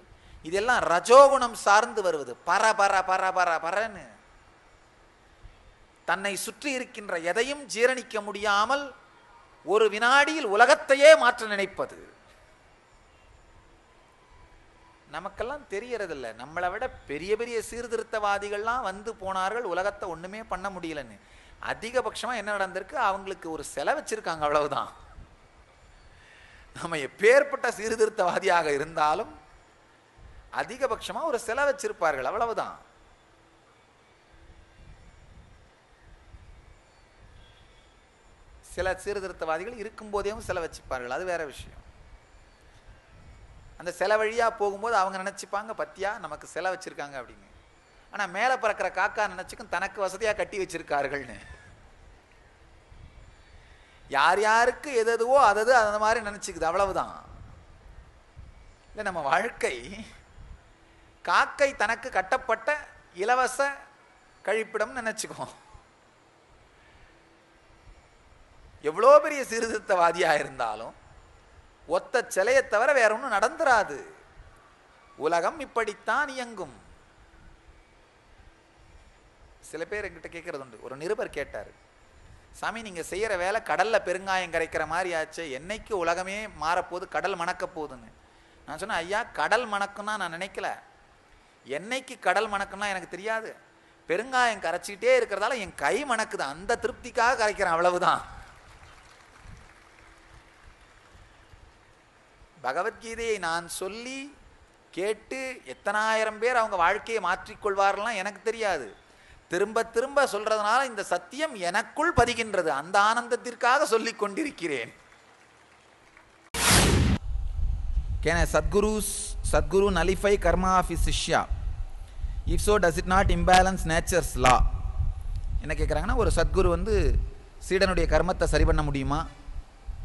இதெல்லாம் ரஜோகுணம் சார்ந்து வருவது. பர பர பர பர பரன்னு தன்னை சுற்றி இருக்கின்ற எதையும் ஜீரணிக்க முடியாமல் ஒரு வினாடியில் உலகத்தையே மாற்ற நினைப்பது. நமக்கெல்லாம் தெரியறதில்ல, நம்மளை விட பெரிய பெரிய சீர்திருத்தவாதிகள்லாம் வந்து போனார்கள், உலகத்தை ஒண்ணுமே பண்ண முடியலன்னு. அதிகபட்சமா என்ன நடந்திருக்கு, அவங்களுக்கு ஒரு செலை வச்சிருக்காங்க, அவ்வளவுதான். நம்ம எப்பேற்பட்ட சீர்திருத்தவாதியாக இருந்தாலும் அதிகபட்சமா ஒரு செலை வச்சிருப்பார்கள், அவ்வளவுதான். சில சீர்திருத்தவாதிகள் இருக்கும் போதேவும் செலை வச்சுப்பார்கள், அது வேற விஷயம். அந்த சிலை வழியா போகும்போது அவங்க நினைச்சுப்பாங்க, பத்தியா நமக்கு சிலை வச்சிருக்காங்க அப்படின்னு. ஆனா மேல பறக்கிற காக்கா நினைச்சுக்கும் தனக்கு வசதியா கட்டி வச்சிருக்கார்கள்னு. யார் யாருக்கு எதுவோ அதது அந்த மாதிரி நினைச்சுக்குது, அவ்வளவுதான். இல்லை, நம்ம வாழ்க்கை காக்கை தனக்கு கட்டப்பட்ட இலவச கழிப்பிடம் நினைச்சுக்கோ. எவ்வளோ பெரிய சீர்திருத்தவாதியா இருந்தாலும் ஒத்த சிலையை தவிர வேற ஒன்றும் நடந்துராது. உலகம் இப்படித்தான் இயங்கும். சில பேர் என்கிட்ட கேட்கறது உண்டு. ஒரு நிருபர் கேட்டார், சாமி நீங்க செய்யற வேலை கடல்ல பெருங்காயம் கரைக்கிற மாதிரி ஆச்சு, என்னைக்கு உலகமே மாறப்போகுது, கடல் மணக்க போகுதுன்னு. நான் சொன்னேன், ஐயா கடல் மணக்கும்னா நான் நினைக்கல, என்னைக்கு கடல் மணக்கும்னா எனக்கு தெரியாது, பெருங்காயம் கரைச்சிக்கிட்டே இருக்கிறதால என் கை மணக்குது, அந்த திருப்திக்காக கரைக்கிறேன், அவ்வளவுதான். பகவத்கீதையை நான் சொல்லி கேட்டு எத்தனாயிரம் பேர் அவங்க வாழ்க்கையை மாற்றிக்கொள்வார்கள்லாம் எனக்கு தெரியாது. திரும்ப திரும்ப சொல்றதுனால இந்த சத்தியம் எனக்குள் பதிகின்றது, அந்த ஆனந்தத்திற்காக சொல்லிக் கொண்டிருக்கிறேன். Can a Sadguru nullify karma of his Shishya? If so, does it not imbalance nature's law? என்ன கேட்குறாங்கன்னா, ஒரு சத்குரு வந்து சீடனுடைய கர்மத்தை சரி பண்ண முடியுமா?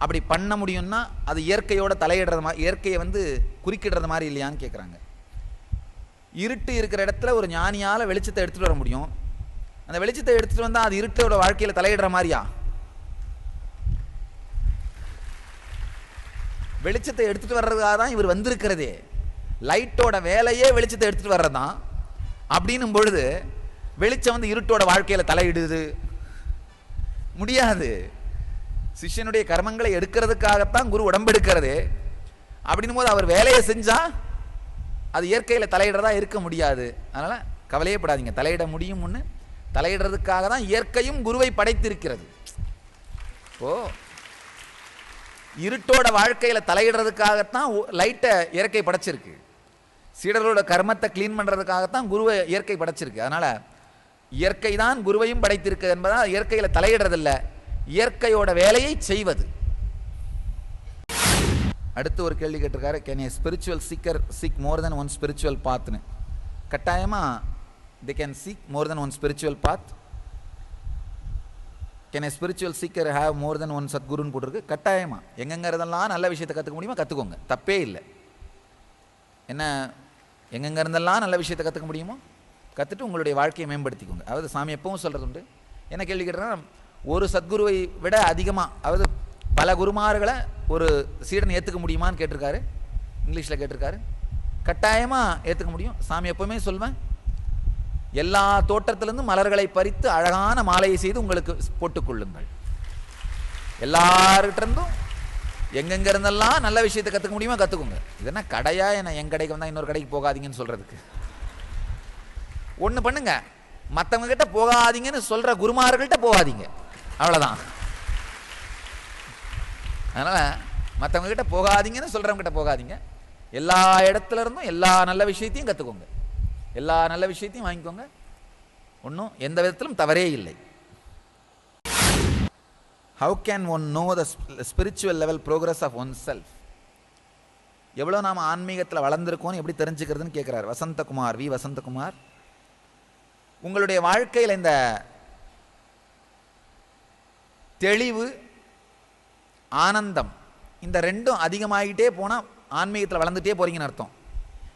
அப்படி பண்ண முடியும்னா அது இயற்கையோட தலையிடுறது மாதிரி, இயற்கையை வந்து குறுக்கிடுறது மாதிரி இல்லையான்னு கேட்குறாங்க. இருட்டு இருக்கிற இடத்துல ஒரு ஞானியால் வெளிச்சத்தை எடுத்துகிட்டு வர முடியும். அந்த வெளிச்சத்தை எடுத்துகிட்டு வந்தால் அது இருட்டோட வாழ்க்கையில் தலையிடுற மாதிரியா? வெளிச்சத்தை எடுத்துகிட்டு வர்றதுக்காக தான் இவர் வந்திருக்கிறதே. லைட்டோட வேலையே வெளிச்சத்தை எடுத்துகிட்டு வர்றது தான். அப்படின்னும் பொழுது வெளிச்சம் வந்து இருட்டோட வாழ்க்கையில் தலையிடுது முடியாது. சிஷ்யனுடைய கர்மங்களை எடுக்கிறதுக்காகத்தான் குரு உடம்பெடுக்கிறது. அப்படின்னும் போது அவர் வேலையை செஞ்சால் அது இயற்கையில் தலையிடுறதா இருக்க முடியாது. அதனால் கவலையே படாதீங்க, தலையிட முடியும். ஒன்று தலையிடுறதுக்காக தான் இயற்கையும் குருவை படைத்திருக்கிறது. ஓ, இருட்டோட வாழ்க்கையில் தலையிடுறதுக்காகத்தான் லைட்டை இயற்கை படைச்சிருக்கு. சீடர்களோட கர்மத்தை கிளீன் பண்ணுறதுக்காகத்தான் குருவை இயற்கை படைச்சிருக்கு. அதனால் இயற்கை தான் குருவையும் படைத்திருக்கு என்பதால் இயற்கையில் தலையிடுறதில்ல, இயற்கையோட வேலையை செய்வது. அடுத்து ஒரு கேள்வி கேட்டிருக்காரு, can a spiritual seeker seek more than one spiritual பாத்னு. கட்டாயமாக they can seek more than one spiritual path. Can a spiritual seeker have more than one சத்குருன்னு போட்டிருக்கு. கட்டாயமா எங்கெங்கிறதெல்லாம் நல்ல விஷயத்தை கற்றுக்க முடியுமா கற்றுக்கோங்க, தப்பே இல்லை. என்ன எங்கெங்க இருந்தெல்லாம் நல்ல விஷயத்தை கற்றுக்க முடியுமோ கற்றுட்டு உங்களுடைய வாழ்க்கையை மேம்படுத்திக்கோங்க. அதாவது சாமி எப்பவும் சொல்கிறது உண்டு. என்ன கேள்வி கேட்டீங்கன்னா, ஒரு சத்குருவை விட அதிகமாக, அதாவது பல குருமார்களை ஒரு சீடன் ஏற்றுக்க முடியுமான்னு கேட்டிருக்காரு. இங்கிலீஷில் கேட்டிருக்காரு. கட்டாயமாக ஏற்றுக்க முடியும். சாமி எப்போவுமே சொல்வேன், எல்லா தோட்டத்திலிருந்து மலர்களை பறித்து அழகான மாலையை செய்து உங்களுக்கு போட்டுக்கொள்ளுங்கள். எல்லார்கிட்டிருந்தும் எங்கெங்க இருந்தெல்லாம் நல்ல விஷயத்தை கற்றுக்க முடியுமா கற்றுக்கோங்க. இது என்ன கடையா? என்ன என் கடைக்கு வந்தால் இன்னொரு கடைக்கு போகாதீங்கன்னு சொல்கிறதுக்கு? ஒன்று பண்ணுங்க, மற்றவங்க கிட்ட போகாதீங்கன்னு சொல்கிற குருமார்கள்ட்ட போகாதீங்க, அவ்வளோதான். அதனால் மற்றவங்க கிட்ட போகாதீங்கன்னு சொல்கிறவங்க கிட்ட போகாதீங்க. எல்லா இடத்துல இருந்தும் எல்லா நல்ல விஷயத்தையும் கற்றுக்கோங்க, எல்லா நல்ல விஷயத்தையும் வாங்கிக்கோங்க. ஒன்றும் எந்த விதத்திலும் தவறே இல்லை. How can one know the spiritual level progress of oneself? எவ்வளோ நாம் ஆன்மீகத்தில் வளர்ந்துருக்கோன்னு எப்படி தெரிஞ்சுக்கிறதுன்னு கேட்குறாரு வசந்தகுமார், வி வசந்தகுமார். உங்களுடைய வாழ்க்கையில் இந்த தெளிவு, ஆனந்தம், இந்த ரெண்டும் அதிகமாகிட்டே போனால் ஆன்மீகத்தில் வளர்ந்துட்டே போகிறீங்கன்னு அர்த்தம்.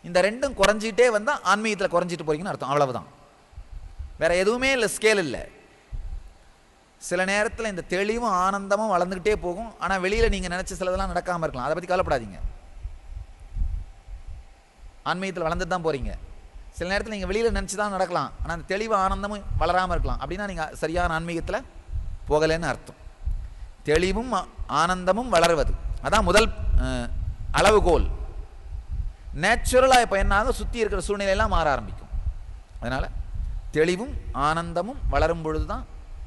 இந்த ரெண்டும் குறைஞ்சிக்கிட்டே வந்தால் ஆன்மீகத்தில் குறைஞ்சிட்டு போகிறீங்கன்னு அர்த்தம். அவ்வளவுதான், வேற எதுவுமே இல்லை, ஸ்கேல் இல்லை. சில நேரத்தில் இந்த தெளிவும் ஆனந்தமும் வளர்ந்துக்கிட்டே போகும். ஆனால் வெளியில் நீங்கள் நினச்ச சிலதெல்லாம் நடக்காமல் இருக்கலாம், அதை பற்றி கவலைப்படாதீங்க. ஆன்மீகத்தில் வளர்ந்துட்டு தான் போகிறீங்க. சில நேரத்தில் நீங்கள் வெளியில் நினச்சி தான் நடக்கலாம், ஆனால் அந்த தெளிவு ஆனந்தமும் வளராமல் இருக்கலாம். அப்படின்னா நீங்கள் சரியான ஆன்மீகத்தில் போகலைன்னு அர்த்தம். தெளிவும் ஆனந்தமும் வளருவது அதான் முதல் அளவுகோல். நேச்சுரலாக இப்போ என்னாக சுற்றி இருக்கிற சூழ்நிலையெல்லாம் மாற ஆரம்பிக்கும். அதனால் தெளிவும் ஆனந்தமும் வளரும் பொழுது தான்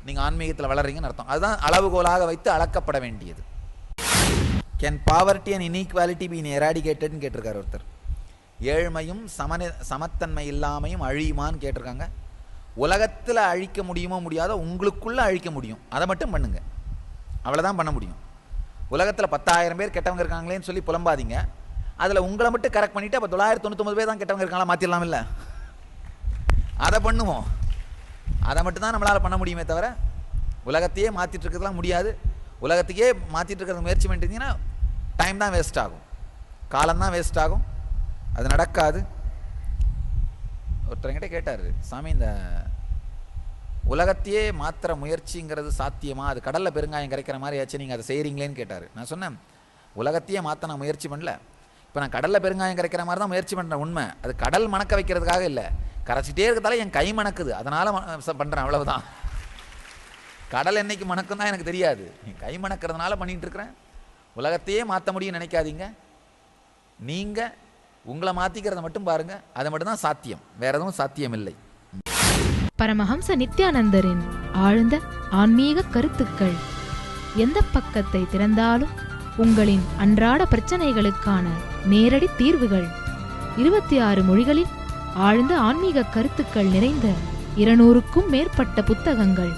நீங்கள் ஆன்மீகத்தில் வளர்றீங்கன்னு அர்த்தம். அதுதான் அளவுகோலாக வைத்து அளக்கப்பட வேண்டியது. கேன் பாவர்ட்டி அண்ட் இன்ஈக்வாலிட்டி பீன் எராடிகேட்டட்னு கேட்டிருக்காரு ஒருத்தர். ஏழ்மையும் சமத்தன்மை இல்லாமையும் அழியுமான்னு கேட்டிருக்காங்க. உலகத்தில் அழிக்க முடியுமோ முடியாதோ உங்களுக்குள்ளே அழிக்க முடியும், அதை மட்டும் பண்ணுங்க, அவ்வளோதான் பண்ண முடியும். உலகத்தில் 10,000 பேர் கெட்டவங்க இருக்காங்களேன்னு சொல்லி புலம்பாதீங்க. அதில் உங்களை மட்டும் கரெக்ட் பண்ணிவிட்டு அப்போ 999 பேர் தான் கெட்டவங்க இருக்காங்களா மாற்றிடலாம் இல்லை? அதை பண்ணுவோம், அதை மட்டும்தான் நம்மளால் பண்ண முடியுமே தவிர உலகத்தையே மாற்றிட்டு இருக்கிறதுலாம் முடியாது. உலகத்துக்கே மாற்றிட்டு இருக்கிறது முயற்சி பண்ணிட்டீங்கன்னா டைம் தான் வேஸ்ட் ஆகும், காலம்தான் வேஸ்ட் ஆகும், அது நடக்காது. ஒருத்தரங்கிட்ட கேட்டார், சாமி இந்த உலகத்தையே மாற்றுற முயற்சிங்கிறது சாத்தியமா? அது கடலில் பெருங்காயம் கரைக்கிற மாதிரி ஆச்சு, நீங்கள் அதை செய்கிறீங்களேன்னு கேட்டார். நான் சொன்னேன், உலகத்தையே மாற்ற நான் முயற்சி பண்ணல, இப்போ நான் கடலில் பெருங்காயம் கரைக்கிற மாதிரி தான் முயற்சி பண்ணுறேன். உண்மை, அது கடல் மணக்க வைக்கிறதுக்காக இல்லை, கரைச்சிட்டே இருக்கிறதால என் கை மணக்குது, அதனால் பண்ணுறேன், அவ்வளவுதான். கடல் என்னைக்கு மணக்கும் தான் எனக்கு தெரியாது, என் கை மணக்கிறதுனால பண்ணிகிட்டு இருக்கிறேன். உலகத்தையே மாற்ற முடியும்னு நினைக்காதீங்க. நீங்கள் உங்களை மாற்றிக்கிறத மட்டும் பாருங்கள், அது மட்டும்தான் சாத்தியம், வேற எதுவும் சாத்தியம் இல்லை. பரமஹம்ச நித்யானந்தரின் ஆழ்ந்த ஆன்மீக கருத்துக்கள். எந்த பக்கத்தை திறந்தாலும் உங்களின் அன்றாட பிரச்சனைகளுக்கான நேரடி தீர்வுகள். 26 மொழிகளில் ஆழ்ந்த ஆன்மீக கருத்துக்கள் நிறைந்த 200க்கும் மேற்பட்ட புத்தகங்கள்.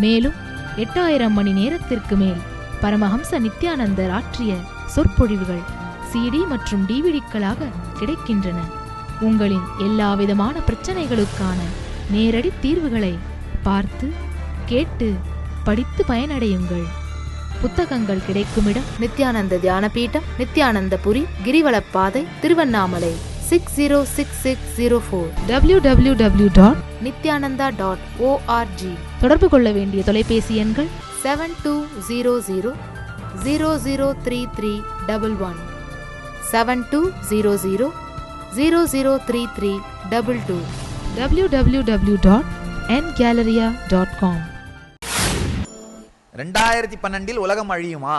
மேலும் 8000 மணி நேரத்திற்கு மேல் பரமஹம்ச நித்யானந்தர் ஆற்றிய சொற்பொழிவுகள், CD மற்றும் DVDக்களாக கிடைக்கின்றன. உங்களின் எல்லாவிதமான பிரச்சனைகளுக்கான நேரடி தீர்வுகளை பார்த்து கேட்டு படித்து பயனடையுங்கள். புத்தகங்கள் கிடைக்கும் இடம் நித்யானந்த தியானபீடம், நித்யானந்தபுரி, கிரிவலப்பாதை, திருவண்ணாமலை 606604 www.nithyananda.org. தொடர்பு கொள்ள வேண்டிய தொலைபேசி எண்கள் 7200003311 7200003322 www.ngalleria.com. 2012 உலகம் அழியுமா?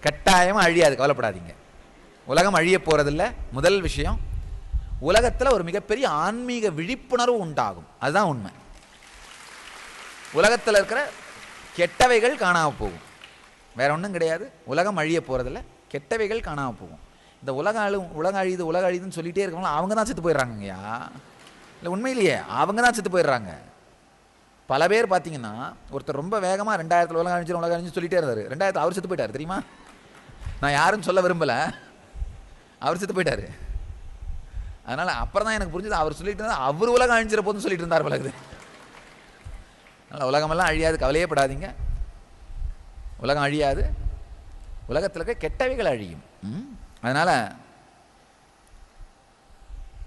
கட்டாயம் அழியாது, கவலைப்படாதீங்க. உலகம் அழிய போறதில்ல. முதல் விஷயம், உலகத்தில் ஒரு மிகப்பெரிய ஆன்மீக விழிப்புணர்வு உண்டாகும். அதுதான் உண்மை. உலகத்தில் இருக்கிற கெட்டவைகள் காணாமல் போகும். வேற ஒன்றும் கிடையாது. உலகம் அழிய போறதில்ல, கெட்டவைகள் காணாமல் போகும். இந்த உலகம் அழியுதுன்னு சொல்லிட்டே இருக்கவங்க அவங்க தான் செத்து போயிடுறாங்கய்யா. இல்லை உண்மையிலேயே அவங்க தான் செத்து போயிடுறாங்க. பல பேர் பார்த்தீங்கன்னா, ஒருத்தர் ரொம்ப வேகமாக 2000 உலகம் அழிஞ்சு சொல்லிட்டே இருந்தார். 2000 அவர் செத்து போயிட்டார் தெரியுமா? நான் யாரும் சொல்ல விரும்பலை, அவர் செத்து போயிட்டார். அதனால் அப்புறம் தான் எனக்கு புரிஞ்சது, அவர் சொல்லிட்டு இருந்தால் அவர் உலகம் அழிஞ்சிட போதுன்னு சொல்லிட்டு இருந்தார் பழகுது. அதனால் உலகமெல்லாம் அழியாது, கவலையே படாதீங்க. உலகம் அழியாது, உலகத்தில் இருக்க கெட்டவைகள் அழியும். அதனால்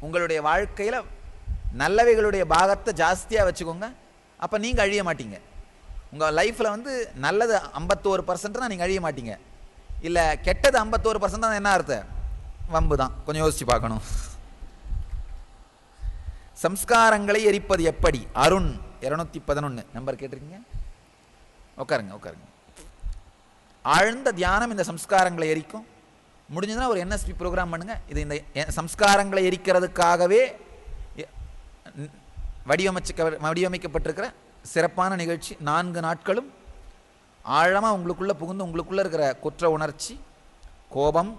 உங்களுடைய வாழ்க்கையில் நல்லவைகளுடைய பாகத்தை ஜாஸ்தியாக வச்சுக்கோங்க. அப்போ நீங்கள் அழிய மாட்டீங்க. உங்கள் லைஃப்பில் வந்து நல்லது 51% தான், நீங்கள் அழிய மாட்டீங்க. இல்லை கெட்டது 51% தான், என்ன அர்த்தம்? வம்பு தான். கொஞ்சம் யோசிச்சு பார்க்கணும். சம்ஸ்காரங்களை எரிப்பது எப்படி? அருண் 211 நம்பர் கேட்டிருக்கீங்க. உட்காருங்க. ஆழ்ந்த தியானம் இந்த சம்ஸ்காரங்களை எரிக்கும். முடிஞ்சதுன்னா ஒரு NSP ப்ரோக்ராம் பண்ணுங்க. இது இந்த சம்ஸ்காரங்களை எரிக்கிறதுக்காகவே வடிவமைக்கப்பட்டிருக்கிற சிறப்பான நிகழ்ச்சி. 4 நாட்களும் ஆழமாக உங்களுக்குள்ளே புகுந்து உங்களுக்குள்ளே இருக்கிற குற்ற உணர்ச்சி, கோபம்,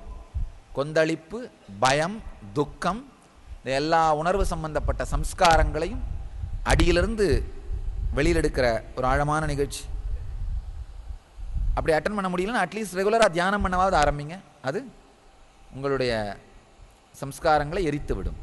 கொந்தளிப்பு, பயம், துக்கம், இந்த எல்லா உணர்வு சம்பந்தப்பட்ட சம்ஸ்காரங்களையும் அடியிலிருந்து வெளியில் எடுக்கிற ஒரு ஆழமான நிகழ்ச்சி. அப்படி அட்டன் பண்ண முடியலன்னா அட்லீஸ்ட் ரெகுலராக தியானம் பண்ணவாவது ஆரம்பிங்க. அது உங்களுடைய சம்ஸ்காரங்களை எரித்து விடும்.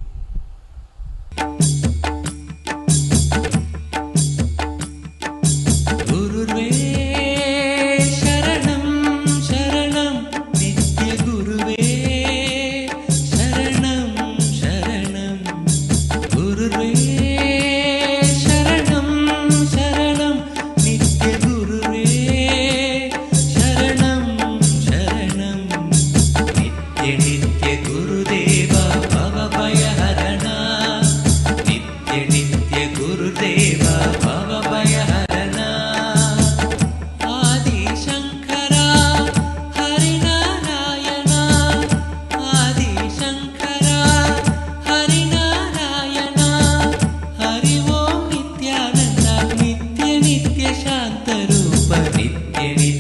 नित्य नित्य शांत रूप नित्य नित्य